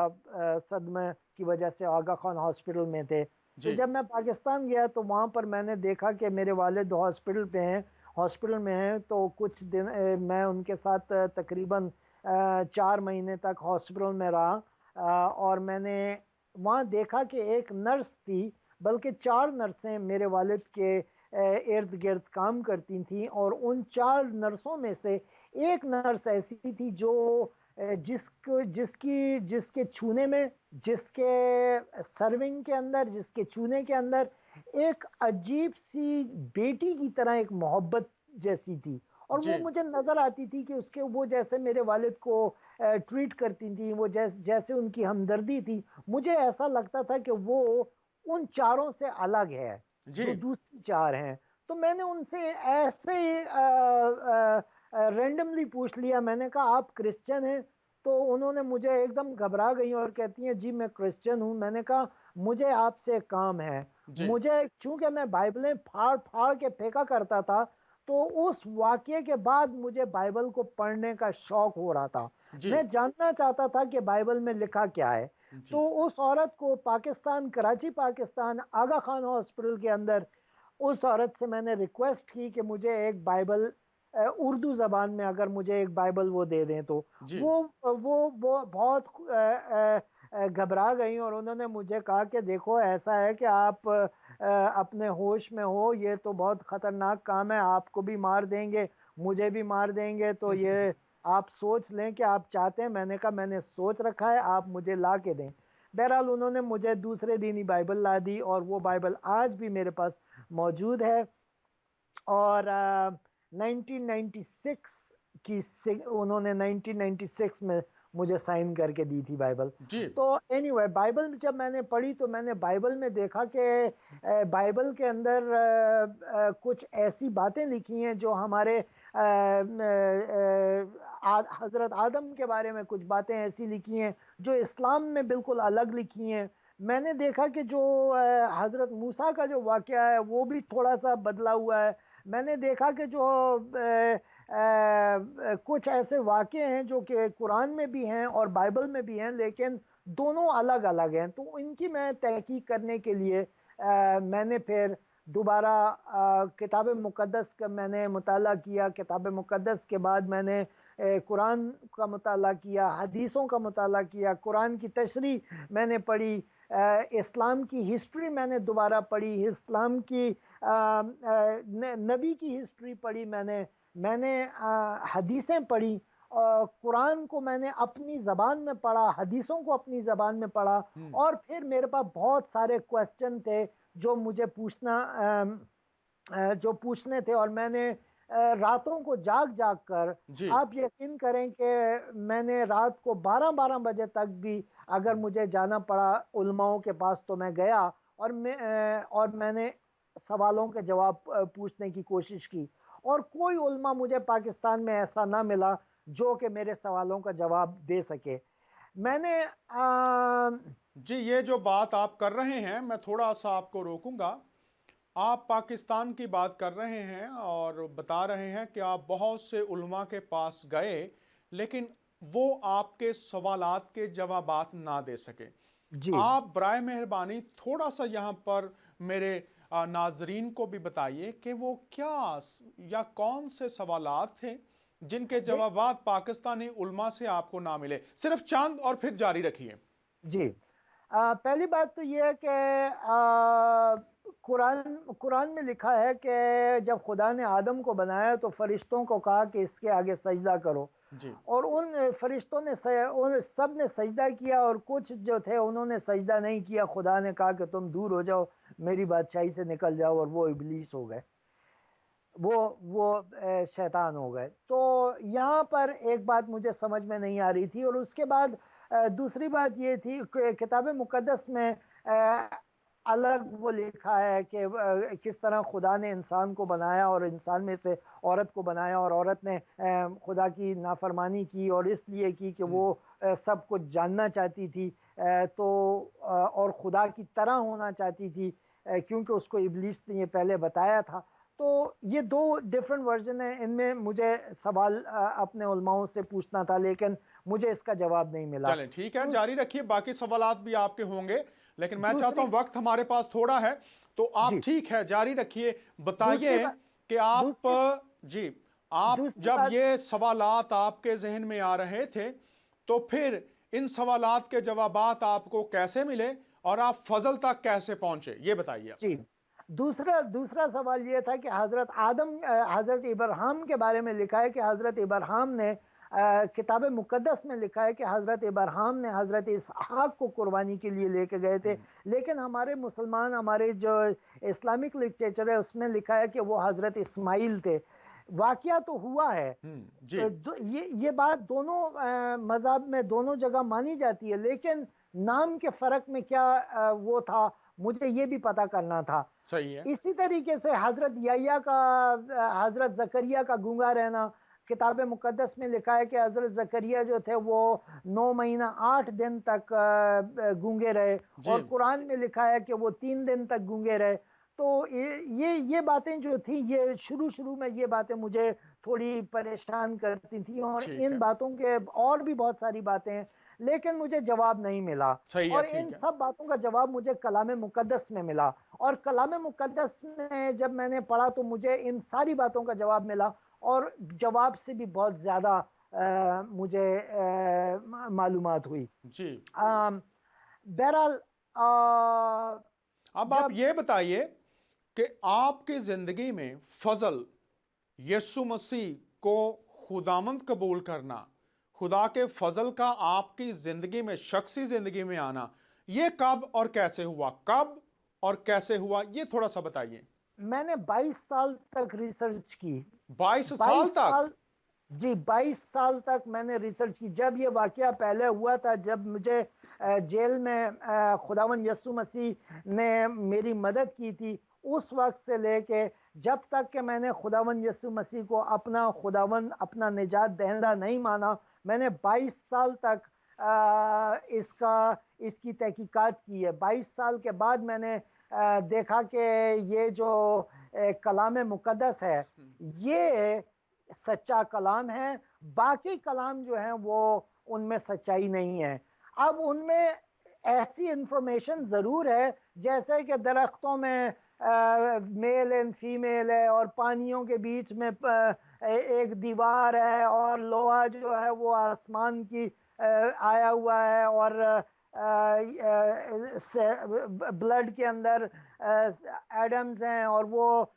सदमे की वजह से आगा खान हॉस्पिटल में थे। तो जी जब मैं पाकिस्तान गया तो वहाँ पर मैंने देखा कि मेरे वालिद हॉस्पिटल पे हैं, हॉस्पिटल में हैं। तो कुछ दिन मैं उनके साथ तकरीबन 4 महीने तक हॉस्पिटल में रहा। और मैंने वहाँ देखा कि एक नर्स थी बल्कि 4 नर्सें मेरे वालिद के इर्द गिर्द काम करती थीं, और उन 4 नर्सों में से एक नर्स ऐसी थी जो जिसके छूने में, जिसके सर्विंग के अंदर, जिसके छूने के अंदर एक अजीब सी बेटी की तरह एक मोहब्बत जैसी थी। और जी वो मुझे नजर आती थी कि उसके वो जैसे मेरे वालिद को ट्रीट करती थी, वो जैसे उनकी हमदर्दी थी, मुझे ऐसा लगता था कि वो उन चारों से अलग है जी जो दूसरी 4 हैं। तो मैंने उनसे ऐसे रैंडमली पूछ लिया, मैंने कहा आप क्रिश्चियन हैं? तो उन्होंने मुझे एकदम घबरा गई और कहती हैं जी मैं क्रिश्चियन हूँ। मैंने कहा मुझे आपसे काम है। जी मुझे, चूंकि मैं बाइबलें फाड़ फाड़ के फेंका करता था, तो उस वाक्य के बाद मुझे बाइबल को पढ़ने का शौक हो रहा था। जी मैं जानना चाहता था कि बाइबल में लिखा क्या है। जी तो उस औरत को पाकिस्तान, कराची पाकिस्तान, आगा खान हॉस्पिटल के अंदर उस औरत से मैंने रिक्वेस्ट की कि मुझे एक बाइबल उर्दू ज़बान में अगर मुझे एक बाइबल वो दे दें। तो जी वो बहुत घबरा गई, और उन्होंने मुझे कहा कि देखो ऐसा है कि आप अपने होश में हो, ये तो बहुत ख़तरनाक काम है, आपको भी मार देंगे, मुझे भी मार देंगे, तो ये आप सोच लें कि आप चाहते हैं। मैंने कहा मैंने सोच रखा है, आप मुझे ला के दें। बहरहाल उन्होंने मुझे दूसरे दिन ही बाइबल ला दी, और वो बाइबल आज भी मेरे पास मौजूद है। और 1996 उन्होंने 1996 में मुझे साइन करके दी थी बाइबल। जी तो एनीवे बाइबल जब मैंने पढ़ी तो मैंने बाइबल में देखा कि बाइबल के अंदर कुछ ऐसी बातें लिखी हैं जो हमारे हज़रत आदम के बारे में कुछ बातें ऐसी लिखी हैं जो इस्लाम में बिल्कुल अलग लिखी हैं। मैंने देखा कि जो हज़रत मूसा का जो वाक़या है वो भी थोड़ा सा बदला हुआ है। मैंने देखा कि जो कुछ ऐसे वाक़े हैं जो कि कुरान में भी हैं और बाइबल में भी हैं, लेकिन दोनों अलग अलग हैं। तो इनकी मैं तहकीक करने के लिए मैंने फिर दोबारा किताब मुक़द्दस का मैंने मुताला किया। किताब मुक़द्दस के बाद मैंने कुरान का मुताला किया, हदीसों का मुताला किया, कुरान की तशरीह मैंने पढ़ी, इस्लाम की हिस्ट्री मैंने दोबारा पढ़ी, इस्लाम की नबी की हिस्ट्री पढ़ी, मैंने हदीसें पढ़ी, और कुरान को मैंने अपनी ज़बान में पढ़ा, हदीसों को अपनी ज़बान में पढ़ा। हम्म और फिर मेरे पास बहुत सारे क्वेश्चन थे जो मुझे जो पूछने थे, और मैंने रातों को जाग जाग कर, जी आप यकीन करें कि मैंने रात को 12-12 बजे तक भी अगर मुझे जाना पड़ा उलमाओं के पास तो मैं गया, और मैंने सवालों के जवाब पूछने की कोशिश की। और कोई उलमा मुझे पाकिस्तान में ऐसा ना मिला जो कि मेरे सवालों का जवाब दे सके। मैंने जी ये जो बात आप कर रहे हैं, मैं थोड़ा सा आपको रोकूंगा। आप पाकिस्तान की बात कर रहे हैं और बता रहे हैं कि आप बहुत से उलमा के पास गए, लेकिन वो आपके सवालात के जवाबात ना दे सके। जी आप बराए मेहरबानी थोड़ा सा यहाँ पर मेरे नाजरीन को भी बताइए कि वो क्या या कौन से सवालात थे जिनके दे- जवाबात पाकिस्तानी उलमा से आपको ना मिले। सिर्फ चंद और फिर जारी रखिए। जी पहली बात तो यह है कि कुरान कुरान में लिखा है कि जब खुदा ने आदम को बनाया तो फरिश्तों को कहा कि इसके आगे सजदा करो, जी और उन फरिश्तों ने उन सब ने सजदा किया, और कुछ जो थे उन्होंने सजदा नहीं किया। खुदा ने कहा कि तुम दूर हो जाओ, मेरी बादशाही से निकल जाओ, और वो इबलीस हो गए, वो शैतान हो गए। तो यहाँ पर एक बात मुझे समझ में नहीं आ रही थी। और उसके बाद दूसरी बात ये थी कि किताब मुक़द्दस में अलग वो लिखा है कि किस तरह खुदा ने इंसान को बनाया और इंसान में से औरत को बनाया, और औरत ने खुदा की नाफरमानी की, और इसलिए की कि वो सब कुछ जानना चाहती थी, और खुदा की तरह होना चाहती थी, क्योंकि उसको इब्लीस ने ये पहले बताया था। तो ये दो डिफरेंट वर्जन है, इनमें मुझे सवाल अपने उलमाओं से पूछना था, लेकिन मुझे इसका जवाब नहीं मिला। चलें ठीक है, दूस, जारी रखिए, बाकी सवालात भी आपके होंगे, लेकिन मैं चाहता दूसरी हूं वक्त हमारे पास थोड़ा है, तो आप जी ठीक है जारी रखिए। दूसरी बताइए बात कि आप दूसरी जी आप दूसरी जब बात ये सवालात आपके जहन में आ रहे थे, तो फिर इन सवालात के जवाबात आपको कैसे मिले और आप फजल तक कैसे पहुंचे, ये बताइए। जी, दूसरा दूसरा सवाल ये था कि हज़रत इब्राहिम के बारे में लिखा है कि हज़रत इब्राहिम ने किताब मुक़द्दस में लिखा है कि हज़रत इब्राहिम ने हज़रत इसहाक को कुर्बानी के लिए लेके गए थे, लेकिन हमारे जो इस्लामिक लिटरेचर है उसमें लिखा है कि वो हज़रत इस्माइल थे। वाक़या तो हुआ है। जी ये बात दोनों मज़हब में दोनों जगह मानी जाती है, लेकिन नाम के फ़र्क में क्या वो था, मुझे ये भी पता करना था। सही है। इसी तरीके से हज़रत ज़करिया का गूंगा रहना, किताब मुक़द्दस में लिखा है कि हज़रत ज़करिया जो थे वो 9 महीना 8 दिन तक गूंगे रहे, जी और कुरान में लिखा है कि वो 3 दिन तक गूंगे रहे। तो ये बातें जो थी, ये शुरू में ये बातें मुझे थोड़ी परेशान करती थी, और ठीक इन है। बातों के और भी बहुत सारी बातें हैं, लेकिन मुझे जवाब नहीं मिला। सही है। और इन ठीक है। सब बातों का जवाब मुझे कलाम मुक़द्दस में मिला, और कलाम मुक़द्दस में जब मैंने पढ़ा तो मुझे इन सारी बातों का जवाब मिला, और जवाब से भी बहुत ज़्यादा मुझे मालूमात हुई। जी अम, बहरहाल, अब आप जब ये बताइए कि आपकी जिंदगी में फजल, यीशु मसीह को खुदामंद कबूल करना, खुदा के फजल का आपकी जिंदगी में, शख्सी जिंदगी में आना, ये कब और कैसे हुआ, कब और कैसे हुआ, ये थोड़ा सा बताइए। मैंने 22 साल तक रिसर्च की। 22 22 साल तक? साल जी, 22 साल तक मैंने रिसर्च की। जब ये वाकया पहले हुआ था, जब मुझे जेल में खुदावंद यीशु मसीह ने मेरी मदद की थी, उस वक्त से लेके जब तक कि मैंने खुदावंद यीशु मसीह को अपना खुदावंद, अपना निजात दहिंदा नहीं माना, मैंने 22 साल तक इसकी तहकीकात की है। 22 साल के बाद मैंने देखा कि ये जो कलाम मुक़द्दस है, ये सच्चा कलाम है। बाकी कलाम जो हैं वो उनमें सच्चाई नहीं है। अब उनमें ऐसी इंफॉर्मेशन ज़रूर है, जैसे कि दरख्तों में मेल एंड फीमेल है, और पानियों के बीच में एक दीवार है, और लोहा जो है वो आसमान की आया हुआ है, और ब्लड के अंदर एडम्स हैं, और वो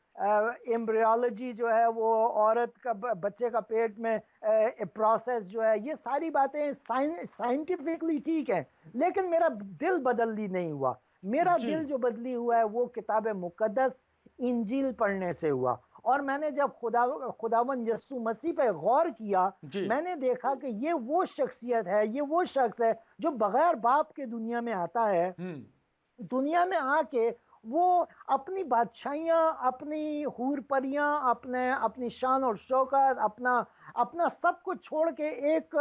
एम्ब्रियोलॉजी जो है वो औरत का बच्चे का पेट में प्रोसेस जो है, ये सारी बातें साइंटिफिकली ठीक है, लेकिन मेरा दिल बदली नहीं हुआ। मेरा जी दिल जो बदली हुआ है वो किताब मुक़द्दस इंजील पढ़ने से हुआ। और मैंने जब खुदावंद यीशु मसीह पे गौर किया, जी मैंने देखा कि ये वो शख्सियत है, ये वो शख्स है जो बगैर बाप के दुनिया में आता है। दुनिया में आके वो अपनी बादशाहियाँ, अपनी हूर परियाँ, अपनी शान और शौकत, अपना सब कुछ छोड़ के एक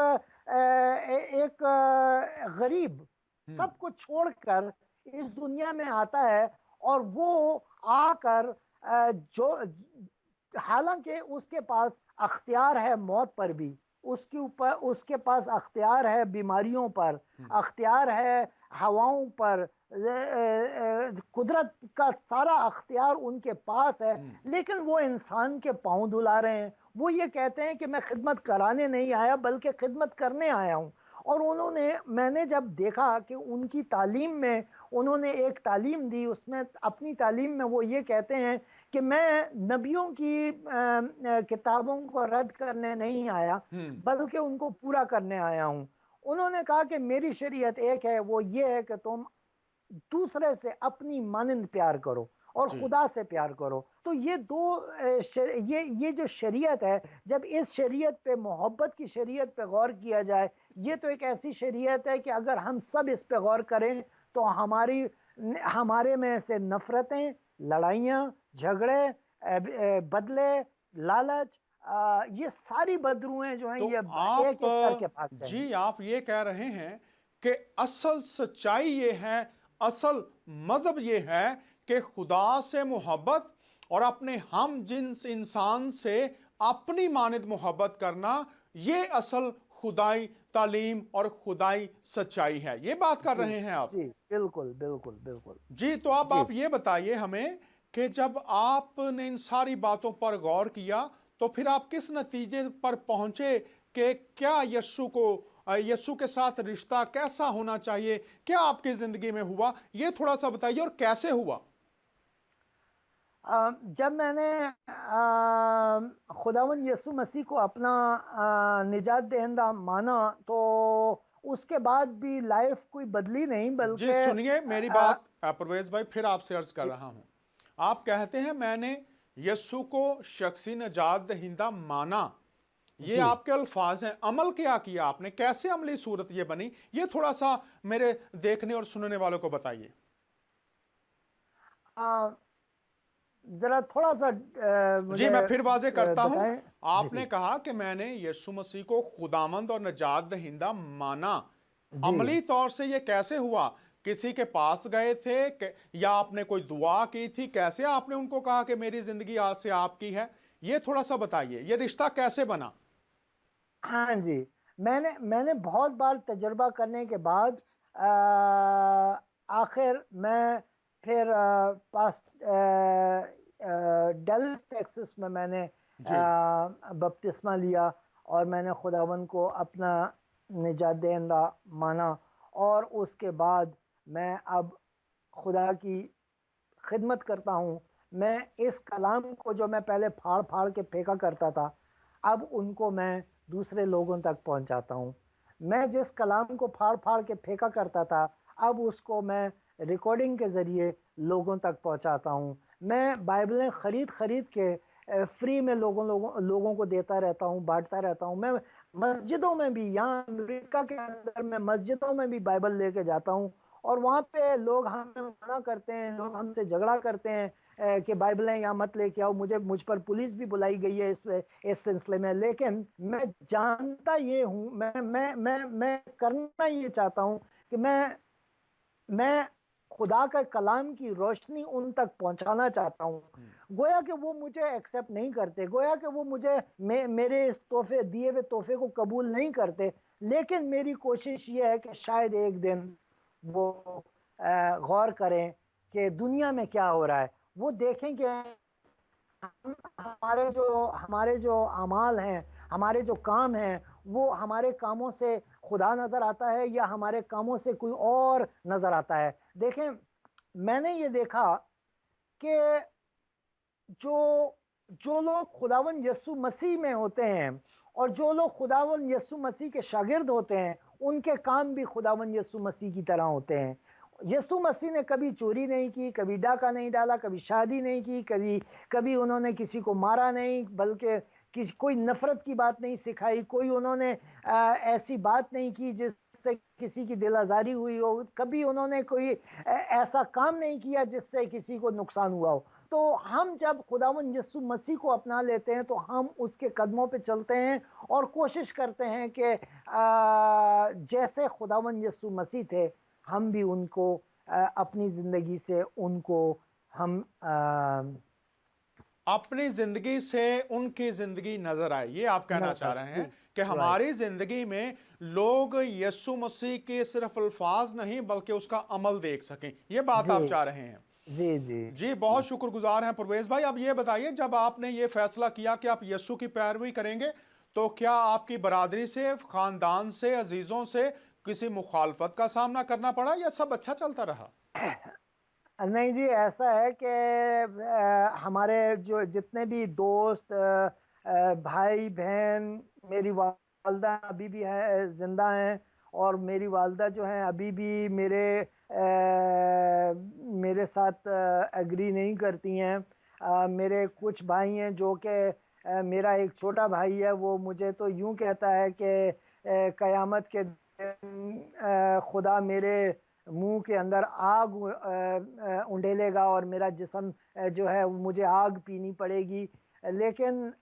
गरीब सब कुछ छोड़कर इस दुनिया में आता है, और वो आकर जो हालांकि उसके पास अख्तियार है मौत पर भी, उसके पास अख्तियार है बीमारियों पर, अख्तियार है हवाओं पर, कुदरत का सारा अख्तियार उनके पास है, लेकिन वो इंसान के पांव धुला रहे हैं। वो ये कहते हैं कि मैं खिदमत कराने नहीं आया बल्कि खिदमत करने आया हूँ। और मैंने जब देखा कि उनकी तालीम में उन्होंने एक तालीम दी, उसमें अपनी तालीम में वो ये कहते हैं कि मैं नबियों की किताबों को रद्द करने नहीं आया बल्कि उनको पूरा करने आया हूँ। उन्होंने कहा कि मेरी शरीयत एक है, वो ये है कि तुम दूसरे से अपनी मानंद प्यार करो और जी खुदा से प्यार करो। तो ये ये जो शरीयत है, जब इस शरीयत पे, मोहब्बत की शरीयत पे गौर किया जाए, ये तो एक ऐसी शरीयत है कि अगर हम सब इस पे गौर करें तो हमारे में से नफरतें, लड़ाइयाँ, झगड़े, बदले, लालच, ये सारी बदरुएं जो हैं तो ये आप एक एक करके भागते हैं। जी आप ये कह रहे हैं कि असल सच्चाई ये है, असल मजहब ये है कि खुदा से मोहब्बत और अपने हम जिन्स इंसान से अपनी मानद मोहब्बत करना, ये असल खुदाई तालीम और खुदाई सच्चाई है। ये बात कर जी रहे हैं आप? जी, बिल्कुल बिल्कुल बिल्कुल। जी तो अब जी आप ये बताइए हमें कि जब आपने इन सारी बातों पर गौर किया तो फिर आप किस नतीजे पर पहुंचे कि क्या यीशु को यीशु के साथ रिश्ता कैसा होना चाहिए, क्या आपकी ज़िंदगी में हुआ, ये थोड़ा सा बताइए और कैसे हुआ? जब मैंने खुदावंद यीशु मसीह को अपना निजात दहिंदा माना, तो उसके बाद भी लाइफ कोई बदली नहीं, जी बल्कि सुनिए मेरी बात परवेज भाई, फिर आपसे अर्ज कर रहा हूं। आप कहते हैं मैंने यीशु को शख्सी निजात दहिंदा माना, ये जी आपके अल्फाज हैं। अमल क्या किया आपने, कैसे अमली सूरत ये बनी, ये थोड़ा सा मेरे देखने और सुनने वालों को बताइए। आ, जरा थोड़ा सा जी मुझे मैं फिर वाजे करता हूं। बताएं। जी आपने कहा कि मैंने यीशु मसीह को खुदावंद और निजात दहिंदा माना। जी अमली तौर से ये कैसे हुआ? किसी के पास गए थे या आपने कोई दुआ की थी? कैसे आपने उनको कहा कि मेरी जिंदगी आज से आपकी है? ये थोड़ा सा बताइए, ये रिश्ता कैसे बना? हाँ जी, मैंने मैंने बहुत बार तजर्बा करने के बाद आखिर मैं फिर पास डैलस टेक्सास में मैंने जी बपतिस्मा लिया, और मैंने खुदावन को अपना निजात दहिंदा माना। और उसके बाद मैं अब खुदा की खिदमत करता हूँ। मैं इस कलाम को जो मैं पहले फाड़ फाड़ के फेंका करता था, अब उनको मैं दूसरे लोगों तक पहुँचाता हूँ। मैं जिस कलाम को फाड़ फाड़ के फेंका करता था, अब उसको मैं रिकॉर्डिंग के ज़रिए लोगों तक पहुँचाता हूँ। मैं बाइबलें ख़रीद ख़रीद के फ्री में लोगों को देता रहता हूँ, बांटता रहता हूँ। मैं मस्जिदों में भी, यहाँ अमेरिका के अंदर मैं मस्जिदों में भी बाइबल लेके जाता हूँ, और वहाँ पे लोग हमें मना करते हैं, लोग हमसे झगड़ा करते हैं कि बाइबलें यहाँ मत लेके आओ। मुझ पर पुलिस भी बुलाई गई है इस सिलसिले में। लेकिन मैं जानता ये हूँ, मैं करना ये चाहता हूँ कि मैं खुदा का कलाम की रोशनी उन तक पहुंचाना चाहता हूँ। गोया कि वो मुझे एक्सेप्ट नहीं करते, गोया कि वो मुझे मेरे इस तोहफे, दिए हुए तोहफे को कबूल नहीं करते, लेकिन मेरी कोशिश ये है कि शायद एक दिन वो गौर करें कि दुनिया में क्या हो रहा है। वो देखें कि हमारे जो अमाल हैं, हमारे जो काम हैं, वो हमारे कामों से खुदा नजर आता है या हमारे कामों से कोई और नजर आता है। देखें, मैंने ये देखा कि जो जो लोग खुदावन यीशु मसीह में होते हैं, और जो लोग खुदावन यीशु मसीह के शागिर्द होते हैं, उनके काम भी खुदावन यीशु मसीह की तरह होते हैं। यीशु मसीह ने कभी चोरी नहीं की, कभी डाका नहीं डाला, कभी शादी नहीं की, कभी कभी उन्होंने किसी को मारा नहीं, बल्कि किसी कोई नफरत की बात नहीं सिखाई, कोई उन्होंने ऐसी बात नहीं की जिससे किसी की दिल आज़ारी हुई हो, कभी उन्होंने कोई ऐसा काम नहीं किया जिससे किसी को नुकसान हुआ हो। तो हम जब खुदावन यीशु मसीह को अपना लेते हैं, तो हम उसके कदमों पे चलते हैं और कोशिश करते हैं कि जैसे खुदावन यीशु मसीह थे, हम भी उनको अपनी ज़िंदगी से उनको हम अपनी जिंदगी से उनकी जिंदगी नजर आए, ये आप कहना चाह रहे जी हैं कि राइट हमारी जिंदगी में लोग यीशु मसीह के सिर्फ अल्फाज नहीं बल्कि उसका अमल देख सकें, ये बात जी आप चाह रहे हैं। जी जी जी बहुत शुक्रगुजार हैं परवेज भाई। अब ये बताइए, जब आपने ये फैसला किया कि आप यीशु की पैरवी करेंगे, तो क्या आपकी बरादरी से, खानदान से, अजीजों से किसी मुखालफत का सामना करना पड़ा या सब अच्छा चलता रहा? नहीं जी, ऐसा है कि हमारे जो जितने भी दोस्त, भाई बहन, मेरी वालदा अभी भी है, ज़िंदा हैं, और मेरी वालदा जो हैं अभी भी मेरे साथ एग्री नहीं करती हैं। मेरे कुछ भाई हैं जो कि मेरा एक छोटा भाई है, वो मुझे तो यूँ कहता है कि क़यामत के दिन खुदा मेरे मुंह के अंदर आग उंडेलेगा, और मेरा जिस्म जो है वो मुझे आग पीनी पड़ेगी। लेकिन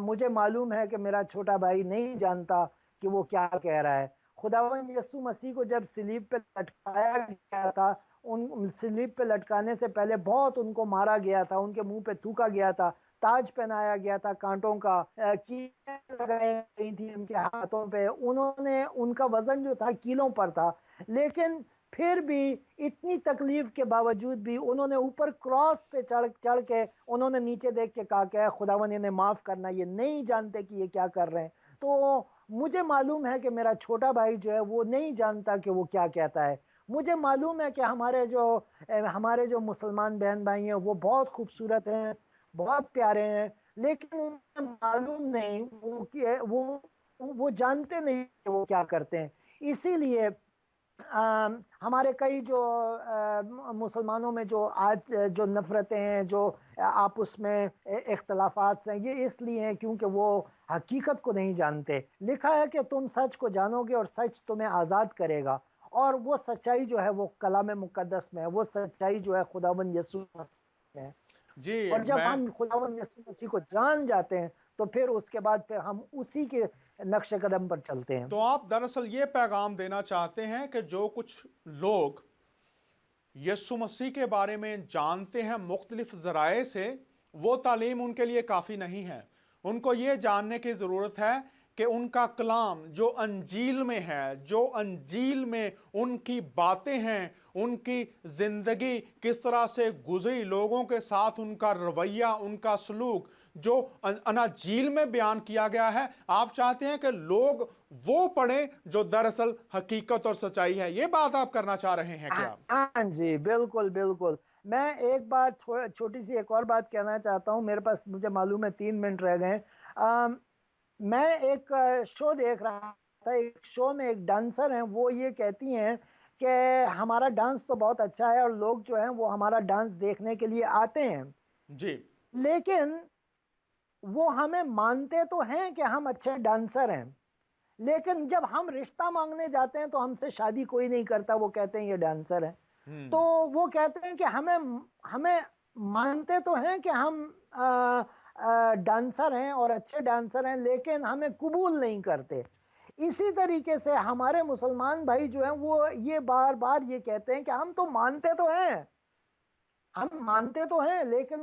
मुझे मालूम है कि मेरा छोटा भाई नहीं जानता कि वो क्या कह रहा है। खुदावन यीशु मसीह को जब सलीब पे लटकाया गया था, उन सलीब पे लटकाने से पहले बहुत उनको मारा गया था, उनके मुंह पे थूका गया था, ताज पहनाया गया था कांटों का, कीलें लगाई गई थी उनके हाथों पे, उन्होंने उनका वजन जो था किलों पर था। लेकिन फिर भी इतनी तकलीफ के बावजूद भी उन्होंने ऊपर क्रॉस पे चढ़ चढ़ के उन्होंने नीचे देख के कहा कि खुदावन इन्हें माफ़ करना, ये नहीं जानते कि ये क्या कर रहे हैं। तो मुझे मालूम है कि मेरा छोटा भाई जो है वो नहीं जानता कि वो क्या कहता है। मुझे मालूम है कि हमारे जो मुसलमान बहन भाई हैं वो बहुत खूबसूरत हैं, बहुत प्यारे हैं, लेकिन उन्हें मालूम नहीं वो जानते नहीं कि वो क्या करते हैं। इसीलिए हमारे कई जो मुसलमानों में जो आज जो नफरतें हैं, जो आपस में इख्तलाफात हैं, ये इसलिए हैं क्योंकि वो हकीकत को नहीं जानते। लिखा है कि तुम सच को जानोगे और सच तुम्हें आज़ाद करेगा, और वो सच्चाई जो है वो कलाम मुकद्दस में है, वो सच्चाई जो है खुदावंद यीशु मसीह में है। जी और जब मैं हम खुदावंद यीशु मसीह को जान जाते हैं तो फिर उसके बाद फिर हम उसी के नक्श कदम पर चलते हैं। तो आप दरअसल ये पैगाम देना चाहते हैं कि जो कुछ लोग यीशु मसीह के बारे में जानते हैं मुख्तलिफ ज़राए से, वो तालीम उनके लिए काफ़ी नहीं है। उनको ये जानने की ज़रूरत है कि उनका कलाम जो अंजील में है, जो अंजील में उनकी बातें हैं, उनकी ज़िंदगी किस तरह से गुजरी, लोगों के साथ उनका रवैया, उनका सलूक जो अनाजील में बयान किया गया है, आप चाहते हैं कि लोग वो पढ़ें जो दरअसल हकीकत और सच्चाई है। ये बात आप करना चाह रहे हैं क्या? हाँ जी, बिल्कुल बिल्कुल। मैं एक बार छोटी सी एक और बात कहना चाहता हूँ। मेरे पास, मुझे मालूम है 3 मिनट रह गए हैं। मैं एक शो देख रहा था। एक शो में एक डांसर हैं, वो ये कहती हैं कि हमारा डांस तो बहुत अच्छा है और लोग जो हैं वो हमारा डांस देखने के लिए आते हैं, जी। लेकिन वो हमें मानते तो हैं कि हम अच्छे डांसर हैं, लेकिन जब हम रिश्ता मांगने जाते हैं तो हमसे शादी कोई नहीं करता। वो कहते हैं ये डांसर है। तो हम्म। वो कहते हैं कि हमें हमें मानते तो हैं कि हम डांसर हैं और अच्छे डांसर हैं, लेकिन हमें कबूल नहीं करते। इसी तरीके से हमारे मुसलमान भाई जो हैं वो ये बार बार ये कहते हैं कि हम तो मानते तो हैं, हम मानते तो हैं, लेकिन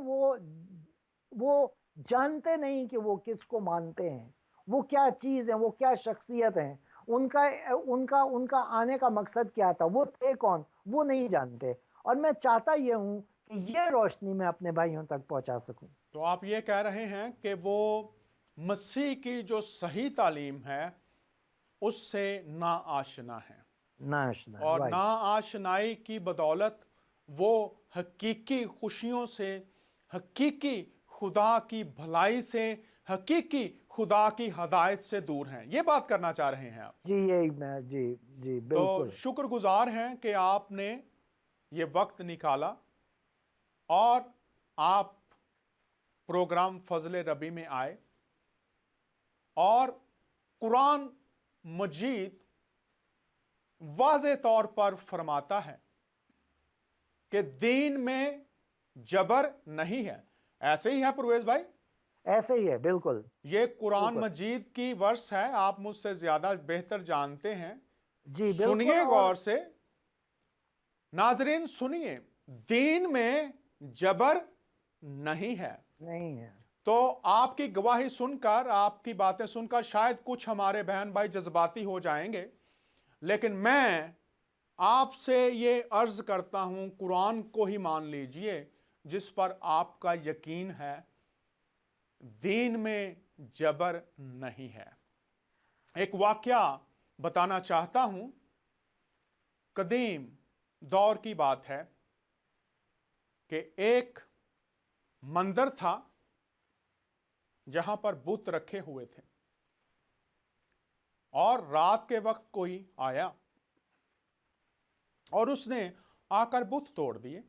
वो जानते नहीं कि वो किसको मानते हैं, वो क्या चीज है, वो क्या शख्सियत है, उनका उनका उनका आने का मकसद क्या था, वो थे कौन, वो नहीं जानते। और मैं चाहता ये हूं कि ये रोशनी मैं अपने भाइयों तक पहुंचा सकूं। तो आप ये कह रहे हैं कि वो मसीह की जो सही तालीम है उससे ना आशना है, नाशना है, और ना राइट। आशनाई की बदौलत वो हकीकी खुशियों से, हकीकी खुदा की भलाई से, हकीकी खुदा की हदायत से दूर हैं। ये बात करना चाह रहे हैं आप। जी यही मैं, जी जी तो बिल्कुल। शुक्रगुजार हैं कि आपने ये वक्त निकाला और आप प्रोग्राम फजल रबी में आए, और कुरान मजीद वाज़े तौर पर फरमाता है कि दीन में जबर नहीं है। ऐसे ही है परवेज भाई? ऐसे ही है, बिल्कुल ये कुरान बिल्कुल। मजीद की वर्स है, आप मुझसे ज्यादा बेहतर जानते हैं। जी बिल्कुल। सुनिए और गौर से, नाजरीन सुनिए, दीन में जबर नहीं है। नहीं है। तो आपकी गवाही सुनकर, आपकी बातें सुनकर शायद कुछ हमारे बहन भाई जज्बाती हो जाएंगे, लेकिन मैं आपसे ये अर्ज करता हूं, कुरान को ही मान लीजिए जिस पर आपका यकीन है। दीन में जबर नहीं है। एक वाकया बताना चाहता हूं। कदीम दौर की बात है कि एक मंदिर था जहां पर बुत रखे हुए थे, और रात के वक्त कोई आया और उसने आकर बुत तोड़ दिए।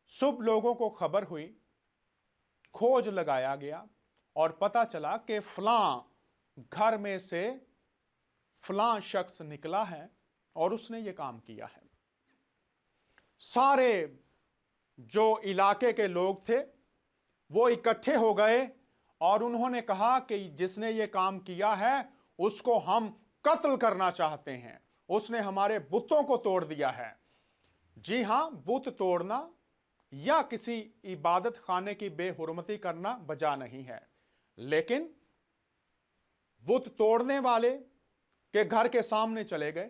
सुबह लोगों को खबर हुई, खोज लगाया गया और पता चला कि फलां घर में से फलां शख्स निकला है और उसने ये काम किया है। सारे जो इलाके के लोग थे वो इकट्ठे हो गए और उन्होंने कहा कि जिसने ये काम किया है उसको हम कत्ल करना चाहते हैं, उसने हमारे बुतों को तोड़ दिया है। जी हां, बुत तोड़ना या किसी इबादत खाने की बेहुरमती करना बजा नहीं है, लेकिन बुत तोड़ने वाले के घर के सामने चले गए,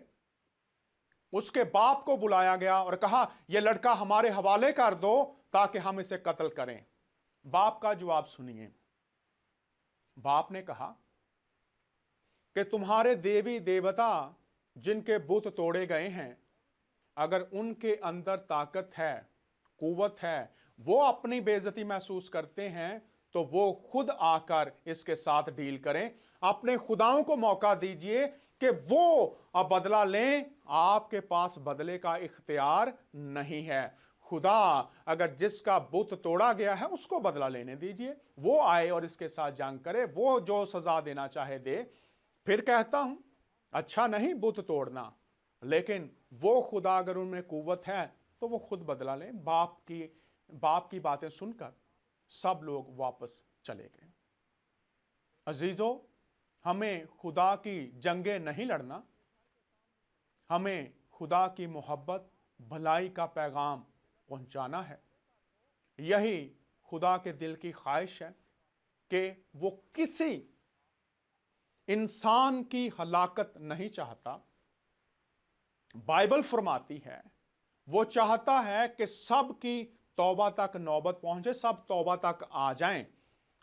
उसके बाप को बुलाया गया और कहा यह लड़का हमारे हवाले कर दो ताकि हम इसे कत्ल करें। बाप का जवाब सुनिए। बाप ने कहा कि तुम्हारे देवी देवता जिनके बुत तोड़े गए हैं, अगर उनके अंदर ताकत है, कुव्वत है, वो अपनी बेइज्जती महसूस करते हैं, तो वो खुद आकर इसके साथ डील करें। अपने खुदाओं को मौका दीजिए कि वो अब बदला लें। आपके पास बदले का इख्तियार नहीं है। खुदा अगर जिसका बुत तोड़ा गया है उसको बदला लेने दीजिए, वो आए और इसके साथ जंग करे, वो जो सजा देना चाहे दे। फिर कहता हूं, अच्छा नहीं बुत तोड़ना, लेकिन वो खुदा अगर उनमें कुव्वत है तो वो खुद बदला लें। बाप की बातें सुनकर सब लोग वापस चले गए। अजीजों, हमें खुदा की जंगें नहीं लड़ना, हमें खुदा की मोहब्बत, भलाई का पैगाम पहुंचाना है। यही खुदा के दिल की ख्वाहिश है कि वो किसी इंसान की हलाकत नहीं चाहता। बाइबल फरमाती है वो चाहता है कि सब की तौबा तक नौबत पहुंचे, सब तौबा तक आ जाएं।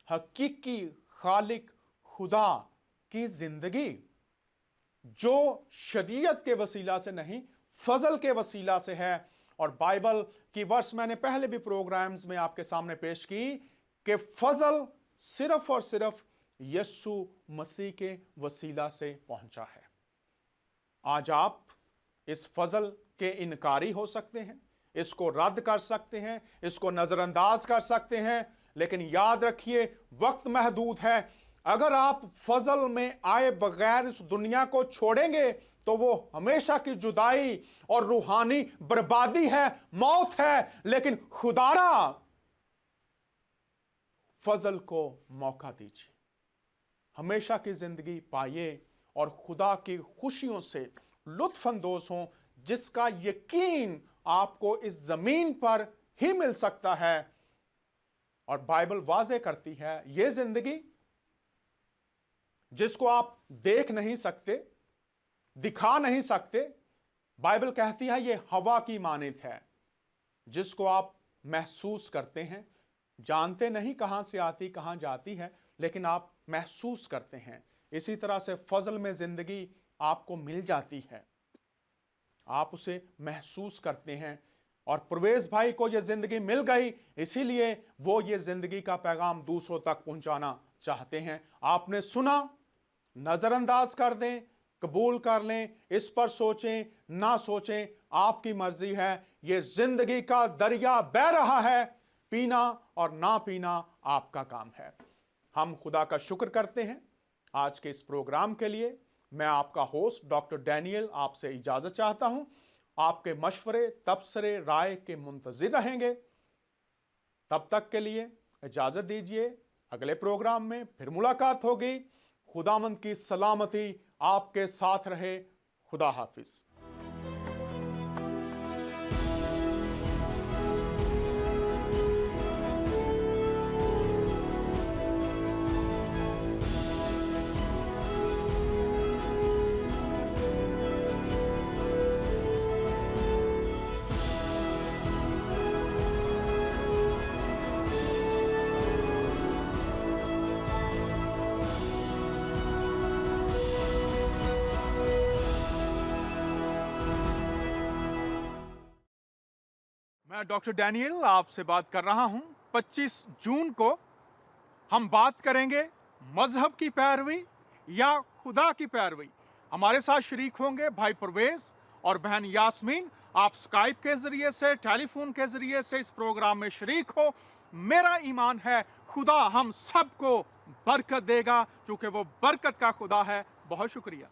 हकीकी खालिक खुदा की जिंदगी जो शरीयत के वसीला से नहीं, फजल के वसीला से है। और बाइबल की वर्स मैंने पहले भी प्रोग्राम्स में आपके सामने पेश की कि फजल सिर्फ और सिर्फ यीशु मसीह के वसीला से पहुंचा है। आज आप इस फजल के इनकारी हो सकते हैं, इसको रद्द कर सकते हैं, इसको नजरअंदाज कर सकते हैं, लेकिन याद रखिए वक्त महदूद है। अगर आप फजल में आए बगैर इस दुनिया को छोड़ेंगे तो वो हमेशा की जुदाई और रूहानी बर्बादी है, मौत है। लेकिन खुदारा फजल को मौका दीजिए, हमेशा की जिंदगी पाइए और खुदा की खुशियों से लुत्फ अंदोज हों, जिसका यकीन आपको इस जमीन पर ही मिल सकता है। और बाइबल वाज़े करती है यह जिंदगी जिसको आप देख नहीं सकते, दिखा नहीं सकते, बाइबल कहती है यह हवा की मानित है जिसको आप महसूस करते हैं, जानते नहीं कहां से आती कहां जाती है, लेकिन आप महसूस करते हैं। इसी तरह से फजल में जिंदगी आपको मिल जाती है, आप उसे महसूस करते हैं। और परवेज भाई को यह जिंदगी मिल गई, इसीलिए वो ये जिंदगी का पैगाम दूसरों तक पहुंचाना चाहते हैं। आपने सुना, नजरअंदाज कर दें, कबूल कर लें, इस पर सोचें ना सोचें, आपकी मर्जी है। ये जिंदगी का दरिया बह रहा है, पीना और ना पीना आपका काम है। हम खुदा का शुक्र करते हैं। आज के इस प्रोग्राम के लिए मैं आपका होस्ट डॉक्टर डैनियल आपसे इजाजत चाहता हूं। आपके मशवरे, तबसरे, राय के मुंतजिर रहेंगे। तब तक के लिए इजाजत दीजिए। अगले प्रोग्राम में फिर मुलाकात होगी। खुदावंद की सलामती आपके साथ रहे। खुदा हाफिज। मैं डॉक्टर डैनियल आपसे बात कर रहा हूं। 25 जून को हम बात करेंगे मजहब की पैरवी या खुदा की पैरवी। हमारे साथ शरीक होंगे भाई परवेज और बहन यास्मीन। आप स्काइप के जरिए से, टेलीफोन के जरिए से इस प्रोग्राम में शरीक हो। मेरा ईमान है खुदा हम सबको बरकत देगा, क्योंकि वो बरकत का खुदा है। बहुत शुक्रिया।